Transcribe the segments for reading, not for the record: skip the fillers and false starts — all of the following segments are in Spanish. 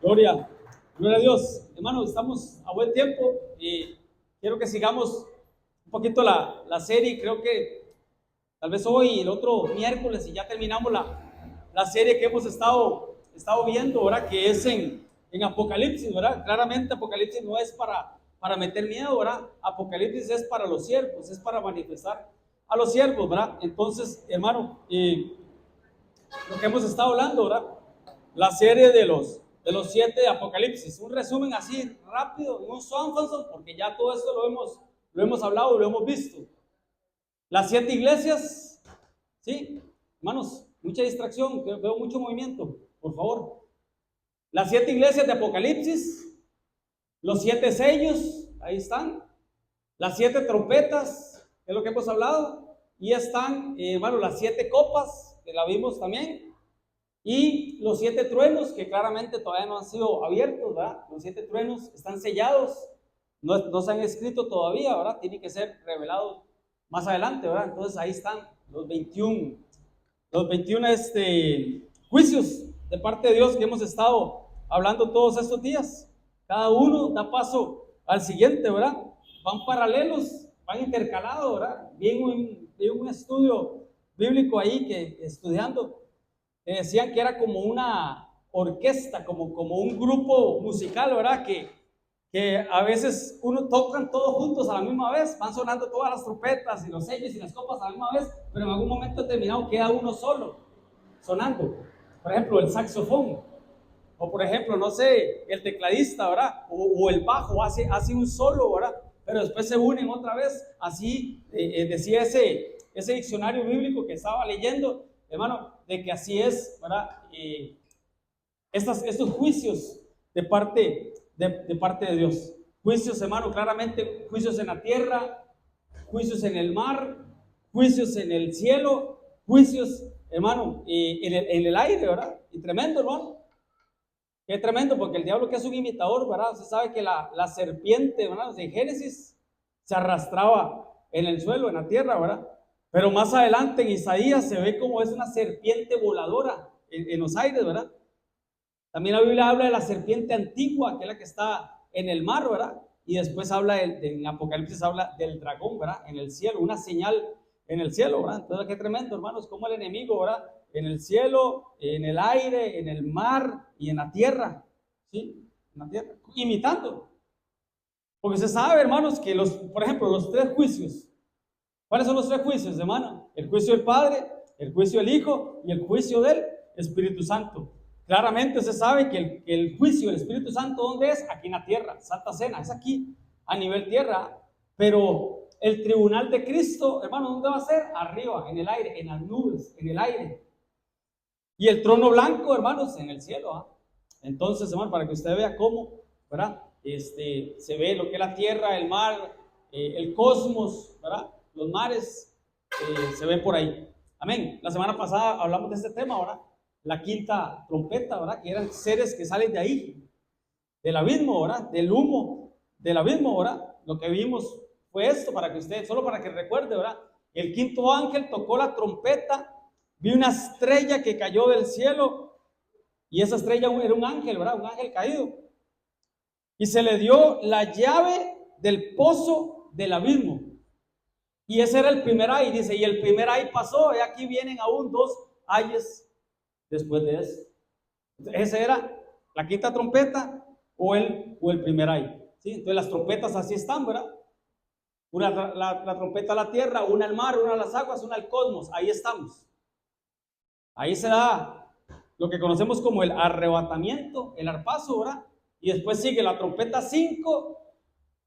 Gloria, gloria a Dios. Hermanos, estamos a buen tiempo y quiero que sigamos un poquito la serie. Creo que tal vez hoy y el otro miércoles y ya terminamos la serie que hemos estado viendo, ¿verdad? Que es en Apocalipsis, ¿verdad? Claramente Apocalipsis no es para meter miedo, ¿verdad? Apocalipsis es para los siervos, es para manifestar a los siervos, ¿verdad? Entonces, hermano, lo que hemos estado hablando, ¿verdad? La serie de los 7 Apocalipsis. Un resumen así rápido, un sonso, porque ya todo esto lo hemos hablado, lo hemos visto. Las 7 iglesias, ¿sí? Hermanos, mucha distracción, veo mucho movimiento, por favor. Las 7 iglesias de Apocalipsis, los 7 sellos, ahí están. Las 7 trompetas, es lo que hemos hablado. Y están, hermanos, las 7 copas, que la vimos también. Y los 7 truenos, que claramente todavía no han sido abiertos, ¿verdad? Los 7 truenos están sellados, no se han escrito todavía, ¿verdad? Tienen que ser revelados más adelante, ¿verdad? Entonces ahí están los 21 juicios de parte de Dios que hemos estado hablando todos estos días. Cada uno da paso al siguiente, ¿verdad? Van paralelos, van intercalados, ¿verdad? Vi un estudio bíblico ahí que estudiando decían que era como una orquesta, como un grupo musical, ¿verdad? Que a veces uno tocan todos juntos a la misma vez, van sonando todas las trompetas y los sellos y las copas a la misma vez, pero en algún momento determinado queda uno solo sonando. Por ejemplo, el saxofón, o por ejemplo, no sé, el tecladista, ¿verdad? O el bajo hace un solo, ¿verdad? Pero después se unen otra vez. Así decía ese diccionario bíblico que estaba leyendo, hermano, de que así es, ¿verdad? Estos juicios de parte de Dios. Juicios, hermano, claramente, juicios en la tierra, juicios en el mar, juicios en el cielo, juicios, hermano, en el aire, ¿verdad? Y tremendo, hermano. Qué tremendo, porque el diablo, que es un imitador, ¿verdad? Usted sabe que la serpiente, ¿verdad? En Génesis se arrastraba en el suelo, en la tierra, ¿verdad? Pero más adelante en Isaías se ve como es una serpiente voladora en los aires, ¿verdad? También la Biblia habla de la serpiente antigua, que es la que está en el mar, ¿verdad? Y después en Apocalipsis habla del dragón, ¿verdad? En el cielo, una señal en el cielo, ¿verdad? Entonces, qué tremendo, hermanos, como el enemigo, ¿verdad? En el cielo, en el aire, en el mar y en la tierra, ¿sí? En la tierra, imitando. Porque se sabe, hermanos, que por ejemplo, los 3 juicios. ¿Cuáles son los 3 juicios, hermano? El juicio del Padre, el juicio del Hijo y el juicio del Espíritu Santo. Claramente se sabe que el juicio del Espíritu Santo, ¿dónde es? Aquí en la tierra, Santa Cena, es aquí, a nivel tierra. Pero el tribunal de Cristo, hermano, ¿dónde va a ser? Arriba, en el aire, en las nubes, en el aire. Y el trono blanco, hermanos, en el cielo. ¿Ah? Entonces, hermano, para que usted vea cómo, ¿verdad? Se ve lo que es la tierra, el mar, el cosmos, ¿verdad? Los mares se ven por ahí. Amén. La semana pasada hablamos de este tema, ¿verdad? La quinta trompeta, ¿verdad? Que eran seres que salen de ahí, del abismo, ¿verdad? Del humo, del abismo, ¿verdad? Lo que vimos fue esto, solo para que recuerde, ¿verdad? El quinto ángel tocó la trompeta, vi una estrella que cayó del cielo, y esa estrella era un ángel, ¿verdad? Un ángel caído. Y se le dio la llave del pozo del abismo. Y ese era el primer ay, dice, y el primer ay pasó, y aquí vienen aún 2 ayes después de eso. Esa era la quinta trompeta o el primer ay. ¿Sí? Entonces las trompetas así están, ¿verdad? Una la trompeta a la tierra, una al mar, una a las aguas, una al cosmos. Ahí estamos. Ahí se da lo que conocemos como el arrebatamiento, el arpazo, ¿verdad? Y después sigue la trompeta 5,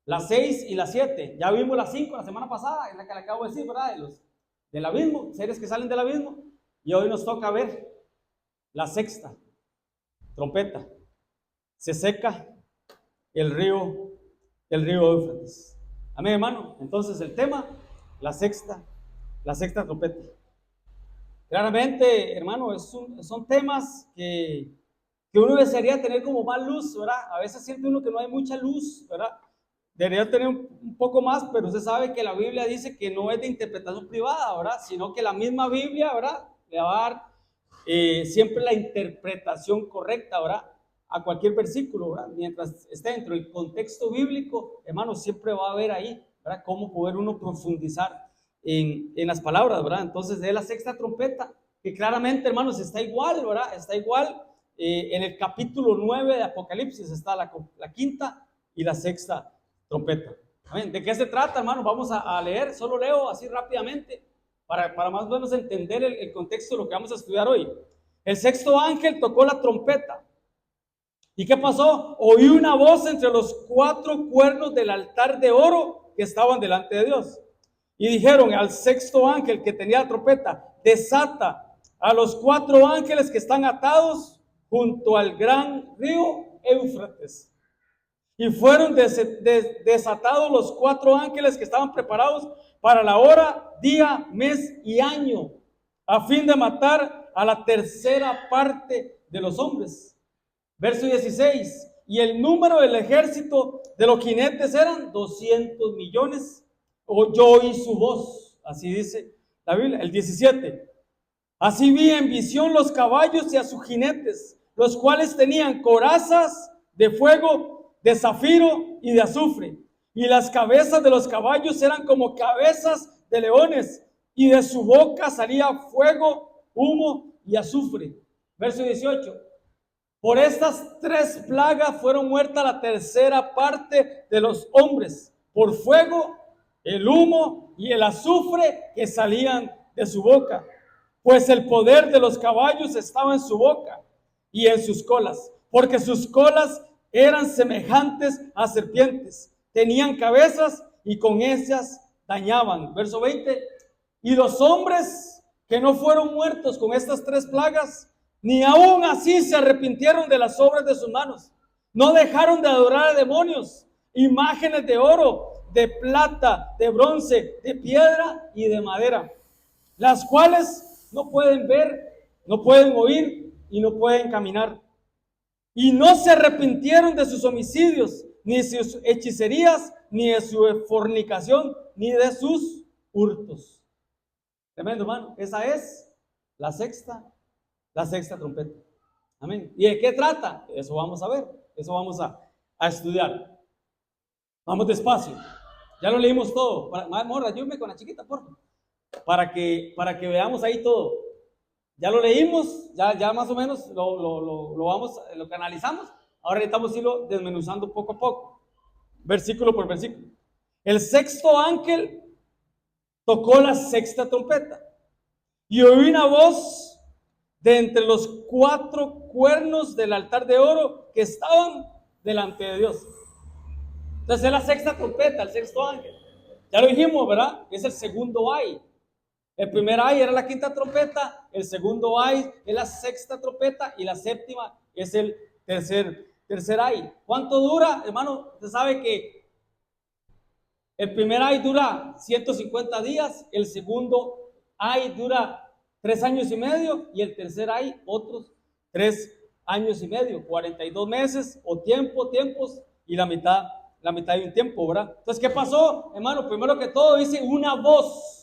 la 6 y la 7. Ya vimos la 5 la semana pasada, es la que le acabo de decir, ¿verdad? Del abismo, seres que salen del abismo. Y hoy nos toca ver la sexta trompeta. Se seca el río Éufrates. Amén, hermano. Entonces el tema, la sexta trompeta. Claramente, hermano, son temas que uno desearía tener como más luz, ¿verdad? A veces siente uno que no hay mucha luz, ¿verdad? Debería tener un poco más, pero usted sabe que la Biblia dice que no es de interpretación privada, ¿verdad? Sino que la misma Biblia, ¿verdad? Le va a dar siempre la interpretación correcta, ¿verdad? a cualquier versículo, ¿verdad? Mientras esté dentro del contexto bíblico, hermanos, siempre va a haber ahí, ¿verdad? Cómo poder uno profundizar en las palabras, ¿verdad? Entonces, es la sexta trompeta, que claramente, hermanos, está igual, ¿verdad? Está igual. En el capítulo 9 de Apocalipsis está la quinta y la sexta trompeta. Amén. ¿De qué se trata, hermanos? Vamos a leer, solo leo así rápidamente, para más o menos entender el contexto de lo que vamos a estudiar hoy. El sexto ángel tocó la trompeta. ¿Y qué pasó? Oí una voz entre los 4 cuernos del altar de oro que estaban delante de Dios. Y dijeron al sexto ángel que tenía la trompeta: desata a los 4 ángeles que están atados junto al gran río Éufrates. Y fueron desatados los 4 ángeles que estaban preparados para la hora, día, mes y año, a fin de matar a la tercera parte de los hombres. Verso 16, y el número del ejército de los jinetes eran 200 millones. Yo oí su voz, así dice la Biblia. El 17, así vi en visión los caballos y a sus jinetes, los cuales tenían corazas de fuego, de zafiro y de azufre. Y las cabezas de los caballos eran como cabezas de leones, y de su boca salía fuego, humo y azufre. Verso 18, por estas 3 plagas fueron muertas la tercera parte de los hombres, por fuego, el humo y el azufre que salían de su boca. Pues el poder de los caballos estaba en su boca y en sus colas, porque sus colas eran semejantes a serpientes, tenían cabezas y con ellas dañaban. Verso 20, y los hombres que no fueron muertos con estas 3 plagas, ni aún así se arrepintieron de las obras de sus manos. No dejaron de adorar a demonios, imágenes de oro, de plata, de bronce, de piedra y de madera, las cuales no pueden ver, no pueden oír y no pueden caminar. Y no se arrepintieron de sus homicidios, ni de sus hechicerías, ni de su fornicación, ni de sus hurtos. Tremendo, hermano. Esa es la sexta trompeta. Amén. ¿Y de qué trata? Eso vamos a ver, eso vamos a estudiar. Vamos despacio. Ya lo leímos todo. Morra, ayúdame con la chiquita, por favor. Para que veamos ahí todo. Ya lo leímos, ya más o menos lo canalizamos. Ahora necesitamos irlo desmenuzando poco a poco, versículo por versículo. El sexto ángel tocó la sexta trompeta y oí una voz de entre los 4 cuernos del altar de oro que estaban delante de Dios. Entonces es la sexta trompeta, el sexto ángel. Ya lo dijimos, ¿verdad? Es el segundo ay. El primer ay era la quinta trompeta, el segundo ay es la sexta trompeta y la séptima es el tercer ay. ¿Cuánto dura? Hermano, usted sabe que el primer ay dura 150 días, el segundo ay dura 3 años y medio y el tercer ay otros 3 años y medio, 42 meses o tiempos y la mitad de un tiempo, ¿verdad? Entonces, ¿qué pasó, hermano? Primero que todo dice una voz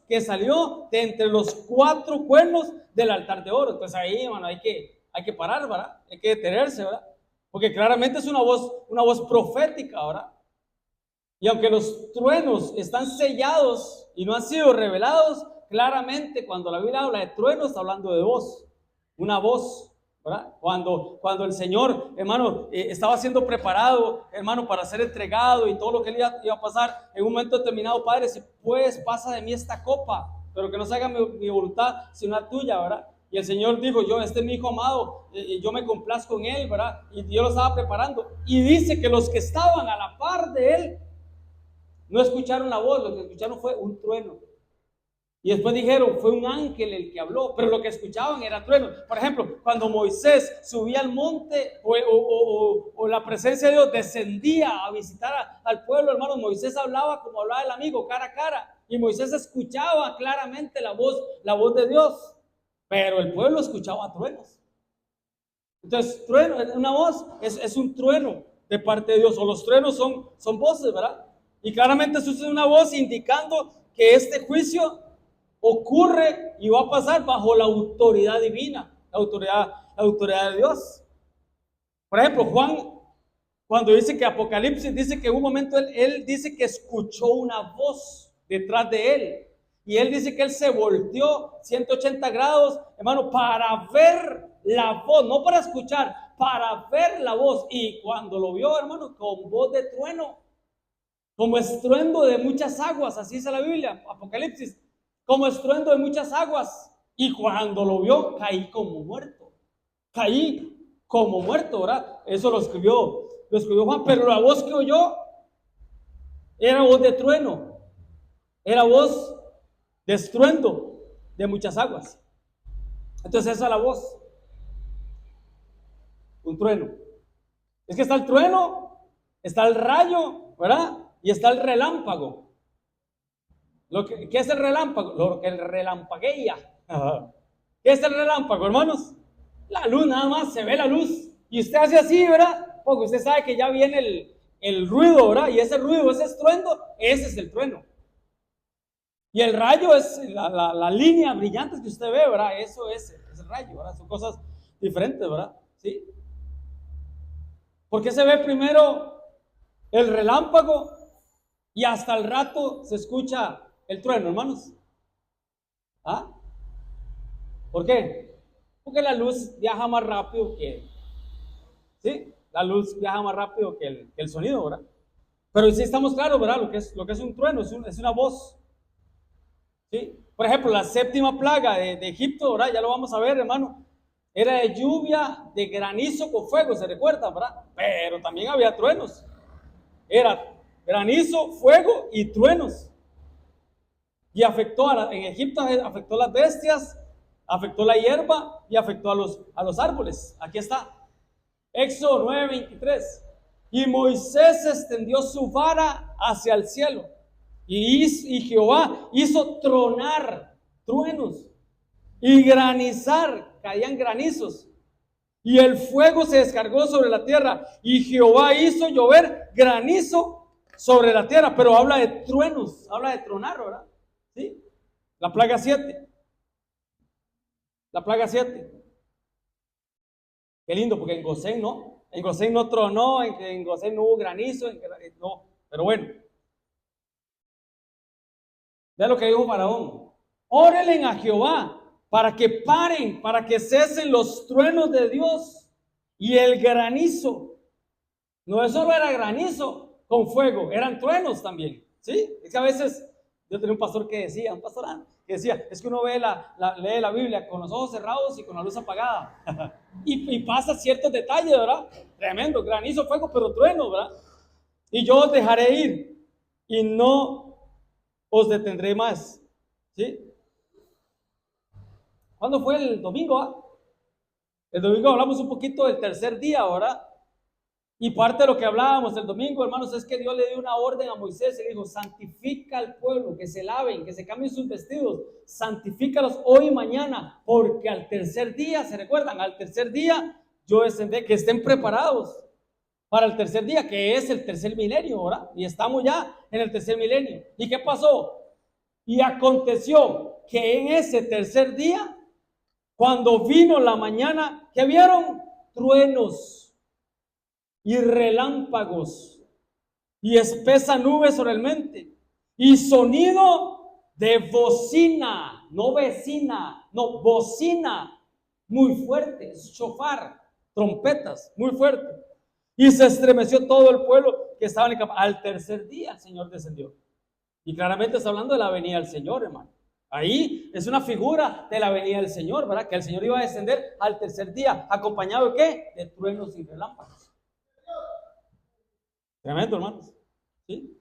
que salió de entre los 4 cuernos del altar de oro. Entonces ahí, hermano, hay que parar, ¿verdad? Hay que detenerse, ¿verdad? Porque claramente es una voz profética, ¿verdad? Y aunque los truenos están sellados y no han sido revelados, claramente cuando la Biblia habla de truenos está hablando de voz, una voz, ¿verdad? Cuando el Señor, hermano, estaba siendo preparado, hermano, para ser entregado y todo lo que le iba a pasar, en un momento determinado, Padre, si puedes, pasa de mí esta copa, pero que no se haga mi voluntad, sino la tuya, ¿verdad? Y el Señor dijo, este es mi hijo amado, yo me complazco en él, ¿verdad? Y Dios lo estaba preparando. Y dice que los que estaban a la par de él no escucharon la voz, lo que escucharon fue un trueno. Y después dijeron, fue un ángel el que habló, pero lo que escuchaban era trueno. Por ejemplo, cuando Moisés subía al monte o la presencia de Dios descendía a visitar al pueblo, hermano, Moisés hablaba como hablaba el amigo, cara a cara. Y Moisés escuchaba claramente la voz de Dios, pero el pueblo escuchaba truenos. Entonces, trueno, una voz es un trueno de parte de Dios, o los truenos son voces, ¿verdad? Y claramente eso es una voz indicando que este juicio ocurre y va a pasar bajo la autoridad divina La autoridad de Dios. Por ejemplo, Juan, cuando dice que Apocalipsis, dice que en un momento él dice que escuchó una voz detrás de él. Y él dice que él se volteó 180 grados, hermano, para ver la voz, no para escuchar, para ver la voz. Y cuando lo vio, hermano, con voz de trueno, como estruendo de muchas aguas, así dice la Biblia, Apocalipsis, como estruendo de muchas aguas. Y cuando lo vio, caí como muerto. Caí como muerto, ¿verdad? Eso lo escribió Juan, pero la voz que oyó era voz de trueno, era voz de estruendo de muchas aguas. Entonces esa es la voz, un trueno. Es que está el trueno, está el rayo, ¿verdad? Y está el relámpago. ¿Qué es el relámpago? Lo que el relampaguea. ¿Qué es el relámpago, hermanos? La luz, nada más, se ve la luz. Y usted hace así, ¿verdad? Porque usted sabe que ya viene el ruido, ¿verdad? Y ese ruido, ese estruendo, ese es el trueno. Y el rayo es la línea brillante que usted ve, ¿verdad? Eso es el rayo, ¿verdad? Son cosas diferentes, ¿verdad? ¿Sí? ¿Por qué se ve primero el relámpago y hasta el rato se escucha el trueno, hermanos? ¿Ah? ¿Por qué? Porque la luz viaja más rápido ¿sí? La luz viaja más rápido que el sonido, ¿verdad? Pero sí estamos claros, ¿verdad? Lo que es un trueno, es una voz. ¿Sí? Por ejemplo, la séptima plaga de Egipto, ¿verdad? Ya lo vamos a ver, hermano. Era de lluvia, de granizo con fuego, ¿se recuerda, verdad? Pero también había truenos. Era granizo, fuego y truenos. Y afectó en Egipto afectó las bestias, afectó la hierba y afectó a los árboles. Aquí está. Éxodo 9:23. Y Moisés extendió su vara hacia el cielo. Y Jehová hizo tronar truenos y granizar, caían granizos. Y el fuego se descargó sobre la tierra. Y Jehová hizo llover granizo sobre la tierra. Pero habla de truenos, habla de tronar, ¿verdad? ¿Sí? La plaga 7. La plaga 7. Qué lindo, porque en Gosén no. En Gosén no tronó, en Gosén no hubo granizo, no. Pero bueno. Vea lo que dijo Faraón. Órenle a Jehová para que paren, para que cesen los truenos de Dios y el granizo. No solo era granizo con fuego, eran truenos también. ¿Sí? Es que a veces, yo tenía un pastor que decía, es que uno lee la Biblia con los ojos cerrados y con la luz apagada. y pasa ciertos detalles, ¿verdad? Tremendo, granizo, fuego, pero trueno, ¿verdad? Y yo os dejaré ir y no os detendré más. ¿Sí? ¿Cuándo fue el domingo? El domingo hablamos un poquito del tercer día, ¿verdad? Y parte de lo que hablábamos el domingo, hermanos, es que Dios le dio una orden a Moisés y le dijo: santifica al pueblo, que se laven, que se cambien sus vestidos, santifícalos hoy y mañana, porque al tercer día, ¿se recuerdan? Al tercer día yo descendré, que estén preparados para el tercer día, que es el tercer milenio, ¿verdad? Y estamos ya en el tercer milenio. ¿Y qué pasó? Y aconteció que en ese tercer día, cuando vino la mañana, ¿qué vieron? Truenos y relámpagos y espesa nube sobre el monte y sonido de bocina, no vecina, no, bocina muy fuerte, shofar, trompetas muy fuerte. Y se estremeció todo el pueblo que estaba en el campo. Al tercer día el Señor descendió. Y claramente está hablando de la venida del Señor, hermano. Ahí es una figura de la venida del Señor, ¿verdad? Que el Señor iba a descender al tercer día, acompañado de ¿qué? De truenos y relámpagos. Tremendo, hermanos. ¿Sí?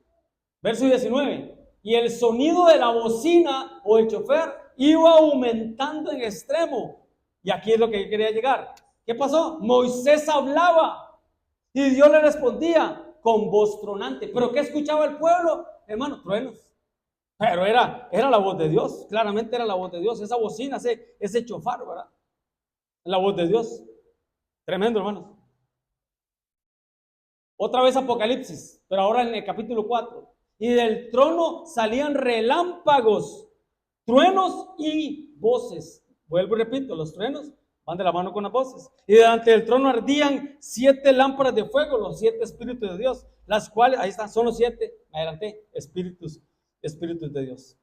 Verso 19. Y el sonido de la bocina o el chofer iba aumentando en extremo. Y aquí es lo que yo quería llegar. ¿Qué pasó? Moisés hablaba y Dios le respondía con voz tronante. ¿Pero qué escuchaba el pueblo? Hermano, truenos. Pero era la voz de Dios. Claramente era la voz de Dios. Esa bocina, ese chofar, ¿verdad? La voz de Dios. Tremendo, hermanos. Otra vez Apocalipsis, pero ahora en el capítulo 4. Y del trono salían relámpagos, truenos y voces. Vuelvo y repito, los truenos Van de la mano con las voces. Y delante del trono ardían 7 lámparas de fuego, los 7 espíritus de Dios, las cuales, ahí están, son los 7, me adelanté, espíritus de Dios.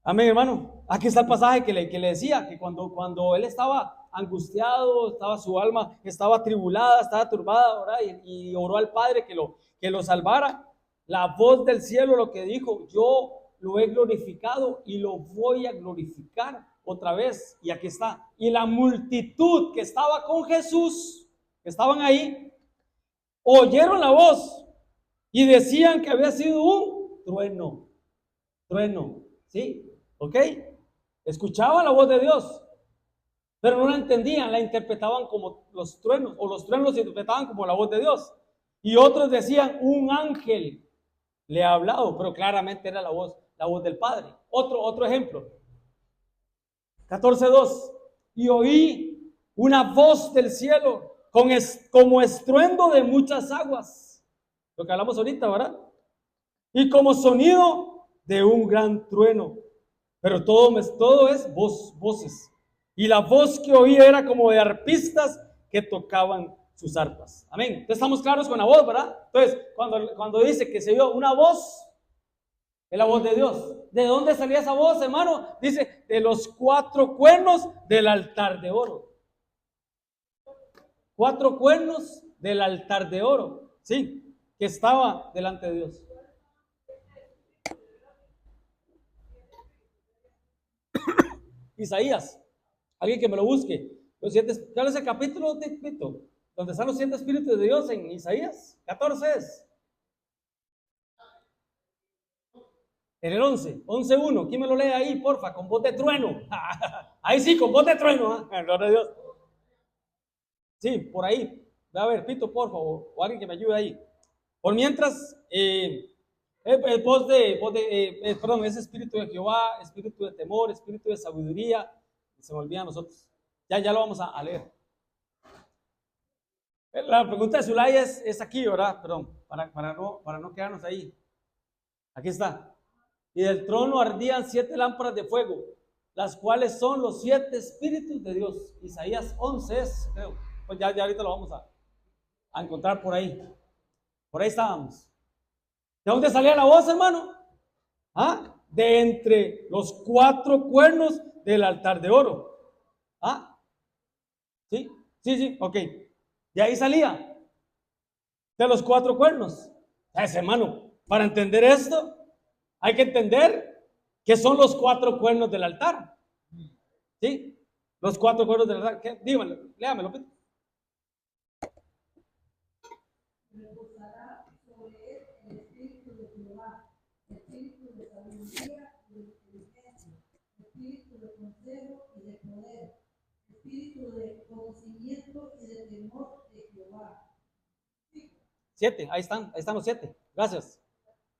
Amén, hermano. Aquí está el pasaje que le decía, que cuando él estaba angustiado, su alma estaba tribulada, estaba turbada, ¿verdad? Y oró al Padre que lo salvara. La voz del cielo lo que dijo: yo lo he glorificado y lo voy a glorificar otra vez. Y aquí está. Y la multitud que estaba con Jesús, que estaban ahí, oyeron la voz y decían que había sido un trueno, ¿sí? ¿Ok? Escuchaban la voz de Dios, pero no la entendían, la interpretaban como los truenos, o los truenos se interpretaban como la voz de Dios. Y otros decían: un ángel le ha hablado, pero claramente era la voz del Padre. Otro ejemplo, 14:2. Y oí una voz del cielo como estruendo de muchas aguas, lo que hablamos ahorita, ¿verdad? Y como sonido de un gran trueno. Pero todo es voces. Y la voz que oí era como de arpistas que tocaban sus arpas. Amén. Entonces estamos claros con la voz, ¿verdad? Entonces, cuando dice que se oyó una voz, es la voz de Dios. ¿De dónde salía esa voz, hermano? Dice: de los 4 cuernos del altar de oro. 4 cuernos del altar de oro, sí, que estaba delante de Dios. Isaías, alguien que me lo busque. ¿Cuál es el capítulo, Tito? Donde están los 7 espíritus de Dios en Isaías. 14 es. En el 11:1. ¿Quién me lo lee ahí, porfa? Con voz de trueno. Ahí sí, con voz de trueno. ¿Eh? Gloria a Dios. Sí, por ahí. A ver, Pito, por favor, o alguien que me ayude ahí. Por mientras, perdón, es espíritu de Jehová, espíritu de temor, espíritu de sabiduría. Se me olvida a nosotros. Ya lo vamos a leer. La pregunta de Zulay es aquí, ¿verdad? Perdón, para no quedarnos ahí. Aquí está. Y del trono ardían 7 lámparas de fuego, las cuales son los 7 espíritus de Dios. Isaías 11 es, creo. Pues ya ahorita lo vamos a encontrar por ahí. Por ahí estábamos. ¿De dónde salía la voz, hermano? ¿Ah? De entre los 4 cuernos del altar de oro. ¿Ah? ¿Sí? Sí, ok. De ahí salía. De los 4 cuernos. Hermano, para entender esto, hay que entender que son los 4 cuernos del altar. ¿Sí? Los 4 cuernos del altar. Díganlo, léamelo. Reposará sobre él el espíritu de Jehová, espíritu de sabiduría y de inteligencia, espíritu de consejo y de poder, espíritu de conocimiento y de temor de Jehová. 7, ahí están los 7. Gracias.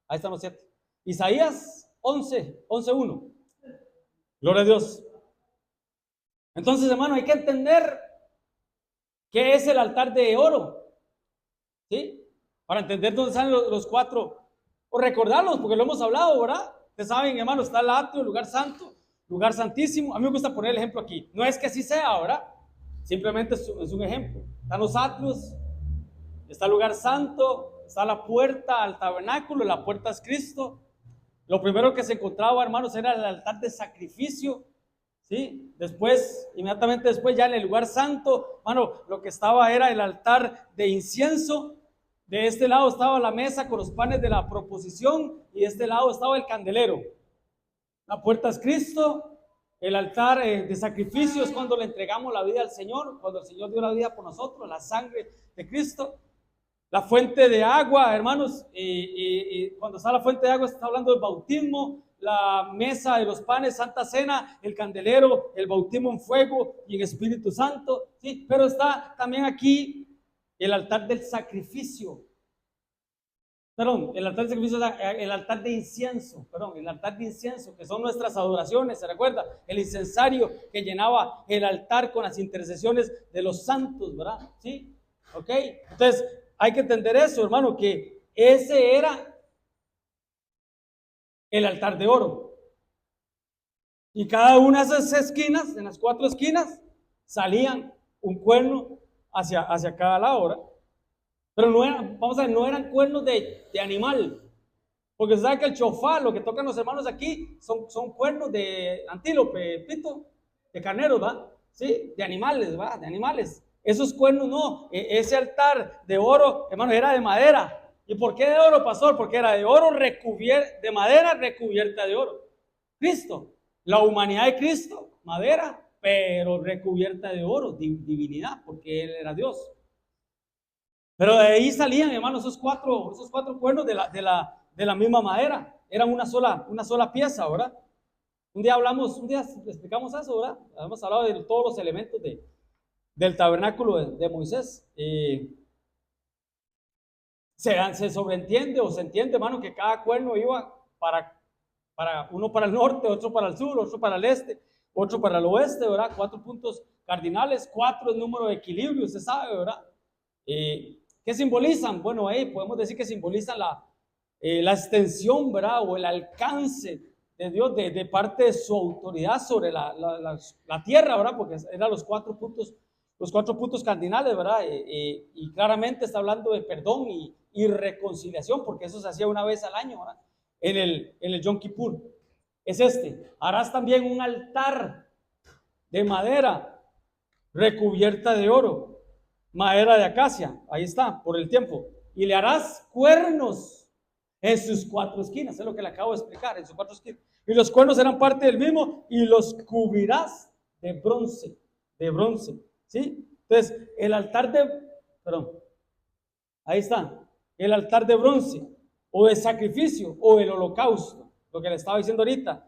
Ahí están los 7. Isaías 11:1. Gloria a Dios. Entonces, hermano, hay que entender qué es el altar de oro. ¿Sí? Para entender dónde salen los 4. O recordarlos, porque lo hemos hablado, ¿verdad? Ustedes saben, hermano, está el atrio, el lugar santo, lugar santísimo. A mí me gusta poner el ejemplo aquí. No es que así sea, ¿verdad? Simplemente es un ejemplo. Están los atrios, está el lugar santo, está la puerta al tabernáculo, la puerta es Cristo. Lo primero que se encontraba, hermanos, era el altar de sacrificio, ¿sí? Después, inmediatamente después, ya en el lugar santo, hermano, lo que estaba era el altar de incienso. De este lado estaba la mesa con los panes de la proposición y de este lado estaba el candelero. La puerta es Cristo. El altar de sacrificio es cuando le entregamos la vida al Señor, cuando el Señor dio la vida por nosotros, la sangre de Cristo. La fuente de agua, hermanos, cuando está la fuente de agua se está hablando del bautismo, la mesa de los panes, Santa Cena, el candelero, el bautismo en fuego y en Espíritu Santo, ¿sí? Pero está también aquí el altar del sacrificio. Perdón, el altar de sacrificio es el altar de incienso, que son nuestras adoraciones, ¿se recuerda? El incensario que llenaba el altar con las intercesiones de los santos, ¿verdad? ¿Sí? ¿Ok? Entonces, hay que entender eso, hermano, que ese era el altar de oro. Y cada una de esas esquinas, en las 4 esquinas, salían un cuerno hacia cada lado, ¿verdad? Pero no eran, vamos a ver, no eran cuernos de animal. Porque se sabe que el chofá, lo que tocan los hermanos aquí, son cuernos de antílope, pito, de carneros, ¿va? Sí, de animales, ¿va? De animales. Esos cuernos no, ese altar de oro, hermano, era de madera. ¿Y por qué de oro, pastor? Porque era de oro de madera recubierta de oro. Cristo, la humanidad de Cristo, madera, pero recubierta de oro, divinidad, porque Él era Dios. Pero de ahí salían, hermano, esos cuatro cuernos de la misma madera. Eran una sola pieza, ¿verdad? Un día explicamos eso, ¿verdad? Hemos hablado de todos los elementos del tabernáculo de Moisés. Se sobreentiende o se entiende, hermano, que cada cuerno iba uno para el norte, otro para el sur, otro para el este, otro para el oeste, ¿verdad? 4 puntos cardinales, 4 es número de equilibrio, se sabe, ¿verdad? ¿Qué simbolizan? Bueno, ahí podemos decir que simbolizan la extensión, ¿verdad? O el alcance de Dios de parte de su autoridad sobre la tierra, ¿verdad? Porque eran los 4 puntos cardinales, ¿verdad? Y claramente está hablando de perdón y reconciliación, porque eso se hacía una vez al año, ¿verdad? En el Yom Kippur. Es harás también un altar de madera recubierta de oro, madera de acacia, ahí está, por el tiempo, y le harás cuernos en sus 4 esquinas, es lo que le acabo de explicar, en sus 4 esquinas, y los cuernos eran parte del mismo, y los cubrirás de bronce, ¿sí? Entonces, ahí está, el altar de bronce, o de sacrificio, o el holocausto, lo que le estaba diciendo ahorita,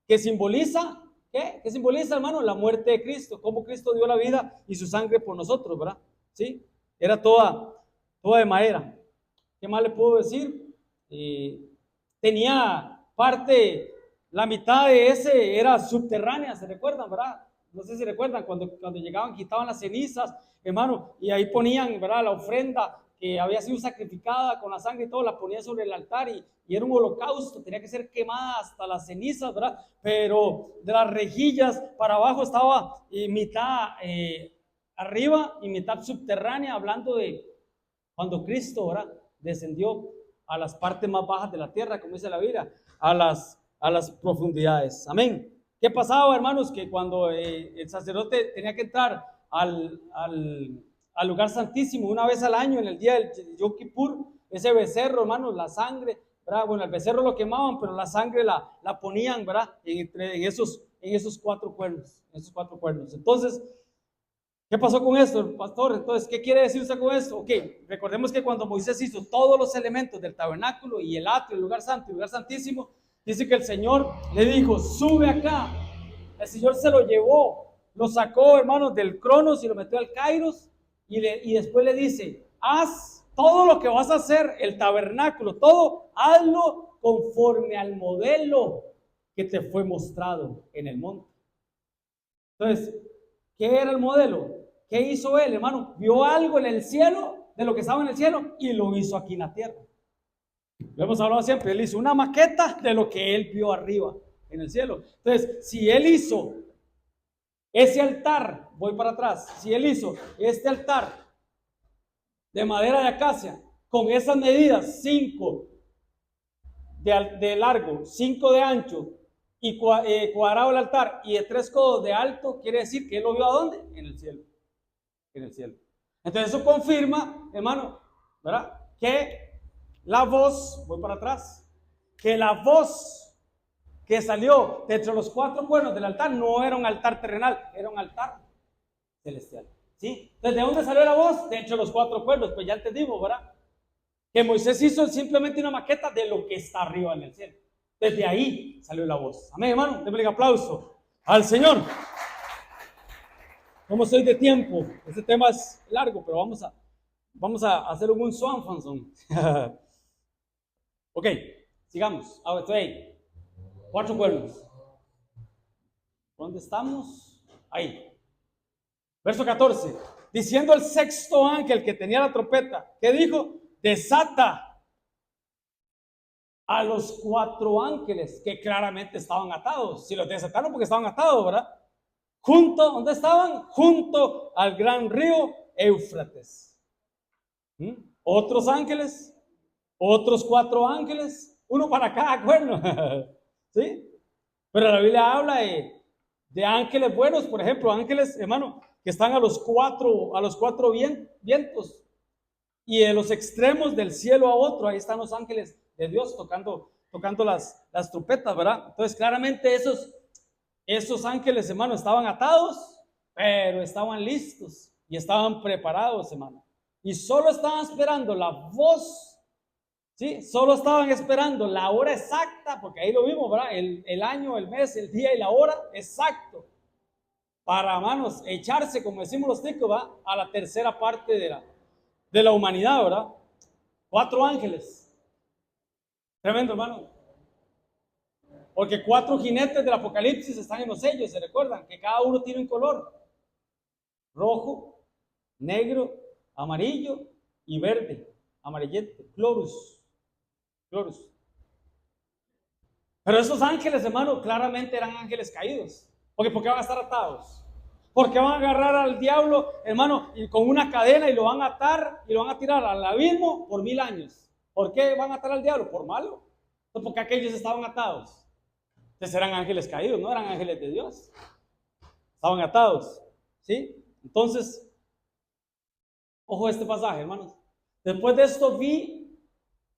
que simboliza, ¿qué? ¿Qué simboliza, hermano? La muerte de Cristo, cómo Cristo dio la vida y su sangre por nosotros, ¿verdad? ¿Sí? Era toda de madera. ¿Qué más le puedo decir? Tenía parte, la mitad de ese era subterránea, ¿se recuerdan, verdad? No sé si recuerdan, cuando llegaban, quitaban las cenizas, hermano, y ahí ponían, ¿verdad? La ofrenda que había sido sacrificada con la sangre y todo, la ponían sobre el altar y era un holocausto, tenía que ser quemada hasta las cenizas, ¿verdad? Pero de las rejillas para abajo estaba mitad arriba y mitad subterránea, hablando de cuando Cristo, ¿verdad? Descendió a las partes más bajas de la tierra, como dice la Biblia, a las profundidades. Amén. ¿Qué pasaba, hermanos? Que cuando el sacerdote tenía que entrar al lugar santísimo una vez al año, en el día del Yom Kippur, ese becerro, hermanos, la sangre, ¿verdad? Bueno, el becerro lo quemaban, pero la sangre la ponían, ¿verdad? En esos 4 cuernos, Entonces, ¿qué pasó con esto, pastor? Entonces, ¿qué quiere decir usted con esto? Ok, recordemos que cuando Moisés hizo todos los elementos del tabernáculo y el atrio, el lugar santo y el lugar santísimo, dice que el Señor le dijo, sube acá. El Señor se lo llevó, lo sacó, hermanos, del Cronos y lo metió al Kairos y después le dice, haz todo lo que vas a hacer, el tabernáculo, todo, hazlo conforme al modelo que te fue mostrado en el monte. Entonces, ¿qué era el modelo? ¿Qué hizo él, hermano? Vio algo en el cielo, de lo que estaba en el cielo, y lo hizo aquí en la tierra. Lo hemos hablado siempre, él hizo una maqueta de lo que él vio arriba, en el cielo. Entonces, si él hizo ese altar, voy para atrás, si él hizo este altar de madera de acacia, con esas medidas, 5 de largo, 5 de ancho, y cuadrado el altar, y de 3 codos de alto, quiere decir que él lo vio ¿a dónde? En el cielo. En el cielo. Entonces eso confirma, hermano, ¿verdad? Que la voz, voy para atrás, que la voz que salió de entre los 4 cuernos del altar no era un altar terrenal, era un altar celestial. ¿Sí? Entonces, ¿de dónde salió la voz? De entre los 4 cuernos, pues ya entendimos, ¿verdad? Que Moisés hizo simplemente una maqueta de lo que está arriba en el cielo. Desde ahí salió la voz. Amén, hermano. Démosle un aplauso al Señor. ¿Cómo estoy de tiempo? Este tema es largo, pero vamos a hacer un Swanfanson. Ok, sigamos. Ahora estoy ahí. 4 cuernos. ¿Dónde estamos? Ahí. Verso 14. Diciendo el 6º ángel que tenía la trompeta, ¿qué dijo? Desata a los 4 ángeles que claramente estaban atados. Si los desataron porque estaban atados, ¿verdad? ¿Dónde estaban? Junto al gran río Éufrates. Otros ángeles, otros 4 ángeles, uno para cada cuerno. ¿Sí? Pero la Biblia habla de ángeles buenos, por ejemplo, ángeles, hermano, que están a los cuatro vientos y en los extremos del cielo a otro. Ahí están los ángeles de Dios tocando las trompetas, ¿verdad? Entonces, claramente esos ángeles, hermano, estaban atados, pero estaban listos y estaban preparados, hermano. Y solo estaban esperando la voz, ¿sí? Solo estaban esperando la hora exacta, porque ahí lo vimos, ¿verdad? El año, el mes, el día y la hora exacto. Para, hermanos, echarse, como decimos los ticos, ¿verdad? A la tercera parte de la humanidad, ¿verdad? 4 ángeles. Tremendo, hermano. Porque 4 jinetes del Apocalipsis están en los sellos, ¿se recuerdan? Que cada uno tiene un color. Rojo, negro, amarillo y verde. Amarillento. Clorus. Pero esos ángeles, hermano, claramente eran ángeles caídos. ¿Por qué van a estar atados? Porque van a agarrar al diablo, hermano, y con una cadena y lo van a atar y lo van a tirar al abismo por 1000 años. ¿Por qué van a atar al diablo? Por malo. Porque aquellos estaban atados. Entonces eran ángeles caídos, no eran ángeles de Dios. Estaban atados. ¿Sí? Entonces, ojo a este pasaje, hermanos. Después de esto vi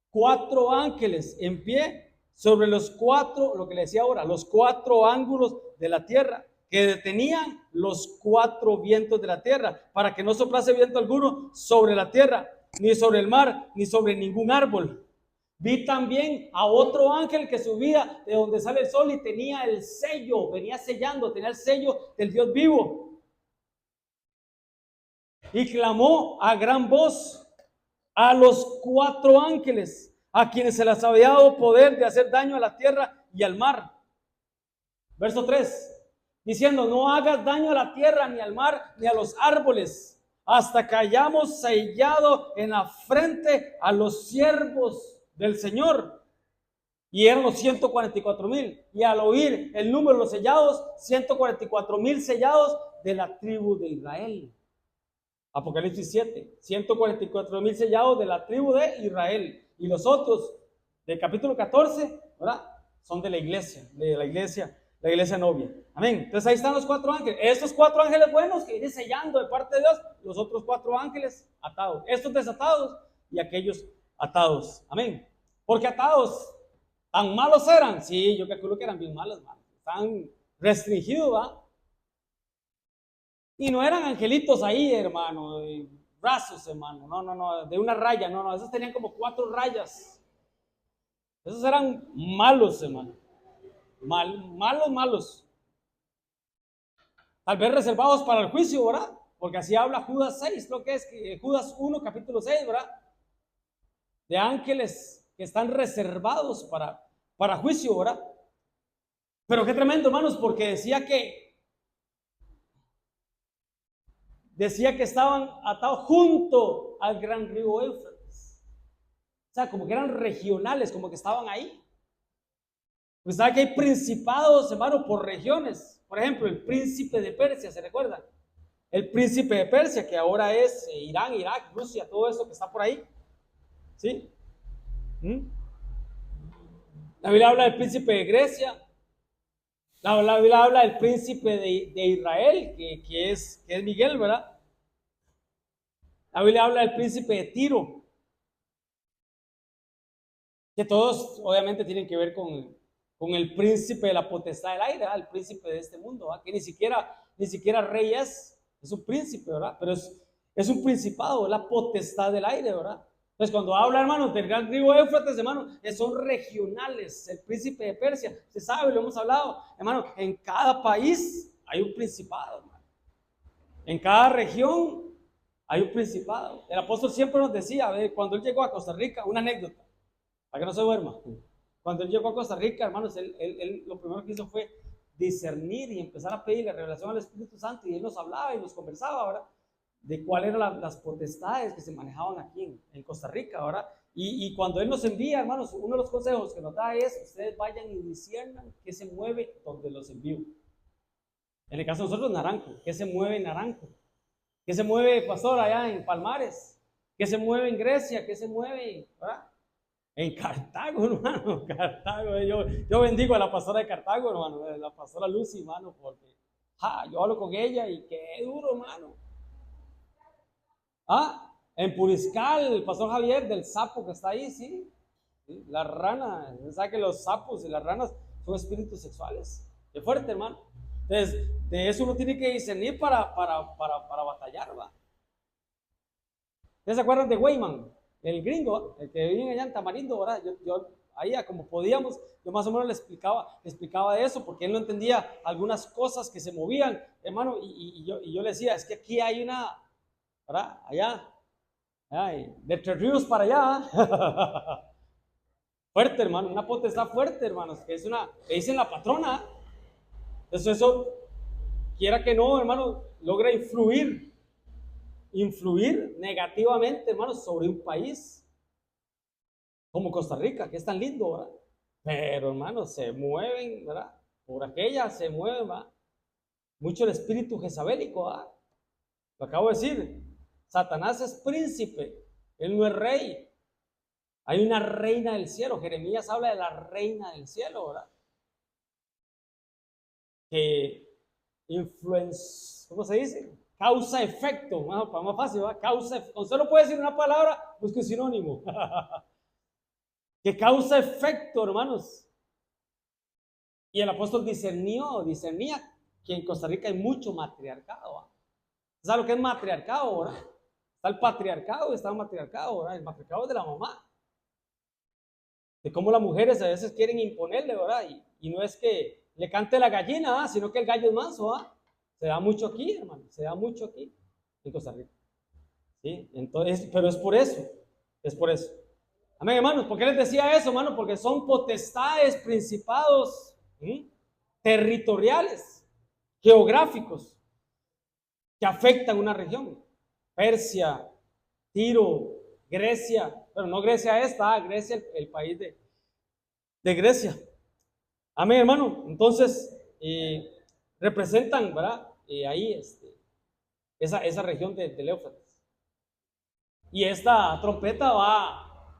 4 ángeles en pie sobre los 4, lo que le decía ahora, los 4 ángulos de la tierra, que detenían los 4 vientos de la tierra, para que no soplase viento alguno sobre la tierra, ni sobre el mar, ni sobre ningún árbol. Vi también a otro ángel que subía de donde sale el sol y tenía el sello, venía sellando, tenía el sello del Dios vivo. Y clamó a gran voz a los 4 ángeles, a quienes se les había dado poder de hacer daño a la tierra y al mar. Verso 3, diciendo: no hagas daño a la tierra, ni al mar, ni a los árboles, hasta que hayamos sellado en la frente a los siervos del Señor. Y eran los 144,000. Y al oír el número de los sellados, 144,000 sellados de la tribu de Israel. Apocalipsis 7, 144,000 sellados de la tribu de Israel. Y los otros del capítulo 14, ¿verdad? Son de la iglesia novia. Amén. Entonces ahí están los 4 ángeles. Estos 4 ángeles buenos que vienen sellando de parte de Dios, los otros 4 ángeles atados. Estos desatados y aquellos atados. Amén. Porque atados, tan malos eran. Sí, yo calculo que eran bien malos, man. Tan restringidos, ¿va? Y no eran angelitos ahí, hermano, de brazos, hermano. No, de una raya. No, esos tenían como 4 rayas. Esos eran malos, hermano. Malos. Tal vez reservados para el juicio, ¿verdad? Porque así habla Judas 6, lo que es Judas 1, capítulo 6, ¿verdad? De ángeles que están reservados para juicio, ¿verdad? Pero qué tremendo, hermanos, porque decía que estaban atados junto al gran río Éufrates. O sea, como que eran regionales, como que estaban ahí. Pues sabe que hay principados, hermano, por regiones. Por ejemplo, el príncipe de Persia, ¿se recuerda? El príncipe de Persia, que ahora es Irán, Irak, Rusia, todo eso que está por ahí. ¿Sí? La Biblia habla del príncipe de Grecia. La Biblia habla del príncipe de Israel, que es Miguel, ¿verdad? La Biblia habla del príncipe de Tiro. Que todos, obviamente, tienen que ver con el príncipe de la potestad del aire, ¿verdad? El príncipe de este mundo, ¿verdad? Que ni siquiera rey es un príncipe, ¿verdad? Pero es un principado, la potestad del aire, ¿verdad? Entonces, cuando habla, hermanos, del gran río Éufrates, hermano, son regionales. El príncipe de Persia, se sabe, lo hemos hablado, hermano, en cada país hay un principado, hermano. En cada región hay un principado. El apóstol siempre nos decía, cuando él llegó a Costa Rica, una anécdota, para que no se duerma. Cuando él llegó a Costa Rica, hermanos, él lo primero que hizo fue discernir y empezar a pedir la revelación al Espíritu Santo, y él nos hablaba y nos conversaba, ¿verdad? De cuáles eran las potestades que se manejaban aquí en Costa Rica, ¿verdad? Y cuando él nos envía, hermanos, uno de los consejos que nos da es: ustedes vayan y disciernan qué se mueve donde los envío. En el caso de nosotros, Naranjo. ¿Qué se mueve en Naranjo? ¿Qué se mueve, pastor, allá en Palmares? ¿Qué se mueve en Grecia? ¿Qué se mueve, verdad? En Cartago, hermano, Cartago. Yo bendigo a la pastora de Cartago, hermano, la pastora Lucy, hermano, porque yo hablo con ella y qué duro, hermano. En Puriscal, el pastor Javier del sapo que está ahí, sí. ¿Sí? La rana, ¿sabes que los sapos y las ranas son espíritus sexuales? Qué fuerte, hermano. Entonces, de eso uno tiene que discernir para batallar, ¿va? ¿Ustedes se acuerdan de Weyman? El gringo, el que vive allá en Tamarindo, ¿verdad? Yo ahí, como podíamos, yo más o menos le explicaba de eso, porque él no entendía algunas cosas que se movían, hermano, y yo le decía, es que aquí hay una, ¿verdad? Allá, de Tres Ríos para allá, fuerte, hermano, una potestad fuerte, hermanos, que es que dicen la patrona. Entonces eso, quiera que no, hermano, logra influir negativamente, hermanos, sobre un país como Costa Rica, que es tan lindo, ¿verdad? Pero, hermanos, se mueven, ¿verdad? Por aquella se mueve, ¿verdad? Mucho el espíritu jezabélico, ¿verdad? Lo acabo de decir. Satanás es príncipe, él no es rey. Hay una reina del cielo. Jeremías habla de la reina del cielo, ¿verdad? Que influencia, ¿cómo se dice? Causa-efecto, más fácil, ¿verdad? Con solo puede decir una palabra, busque sinónimo. Que causa-efecto, hermanos. Y el apóstol discernía que en Costa Rica hay mucho matriarcado, ¿verdad? ¿Sabes lo que es matriarcado, verdad? Está el patriarcado y está el matriarcado, ¿verdad? El matriarcado es de la mamá. De cómo las mujeres a veces quieren imponerle, ¿verdad? Y no es que le cante la gallina, ¿verdad? Sino que el gallo es manso, ¿verdad? Se da mucho aquí, hermano, se da mucho aquí en Costa Rica. ¿Sí? Entonces, pero es por eso. Amén, hermanos. ¿Por qué les decía eso, hermano? Porque son potestades, principados, territoriales, geográficos, que afectan una región. Persia, Tiro, Grecia, pero no Grecia esta, Grecia, el país de Grecia. Amén, hermano. Entonces, representan, ¿verdad? Ahí esa región del Éufrates. Y esta trompeta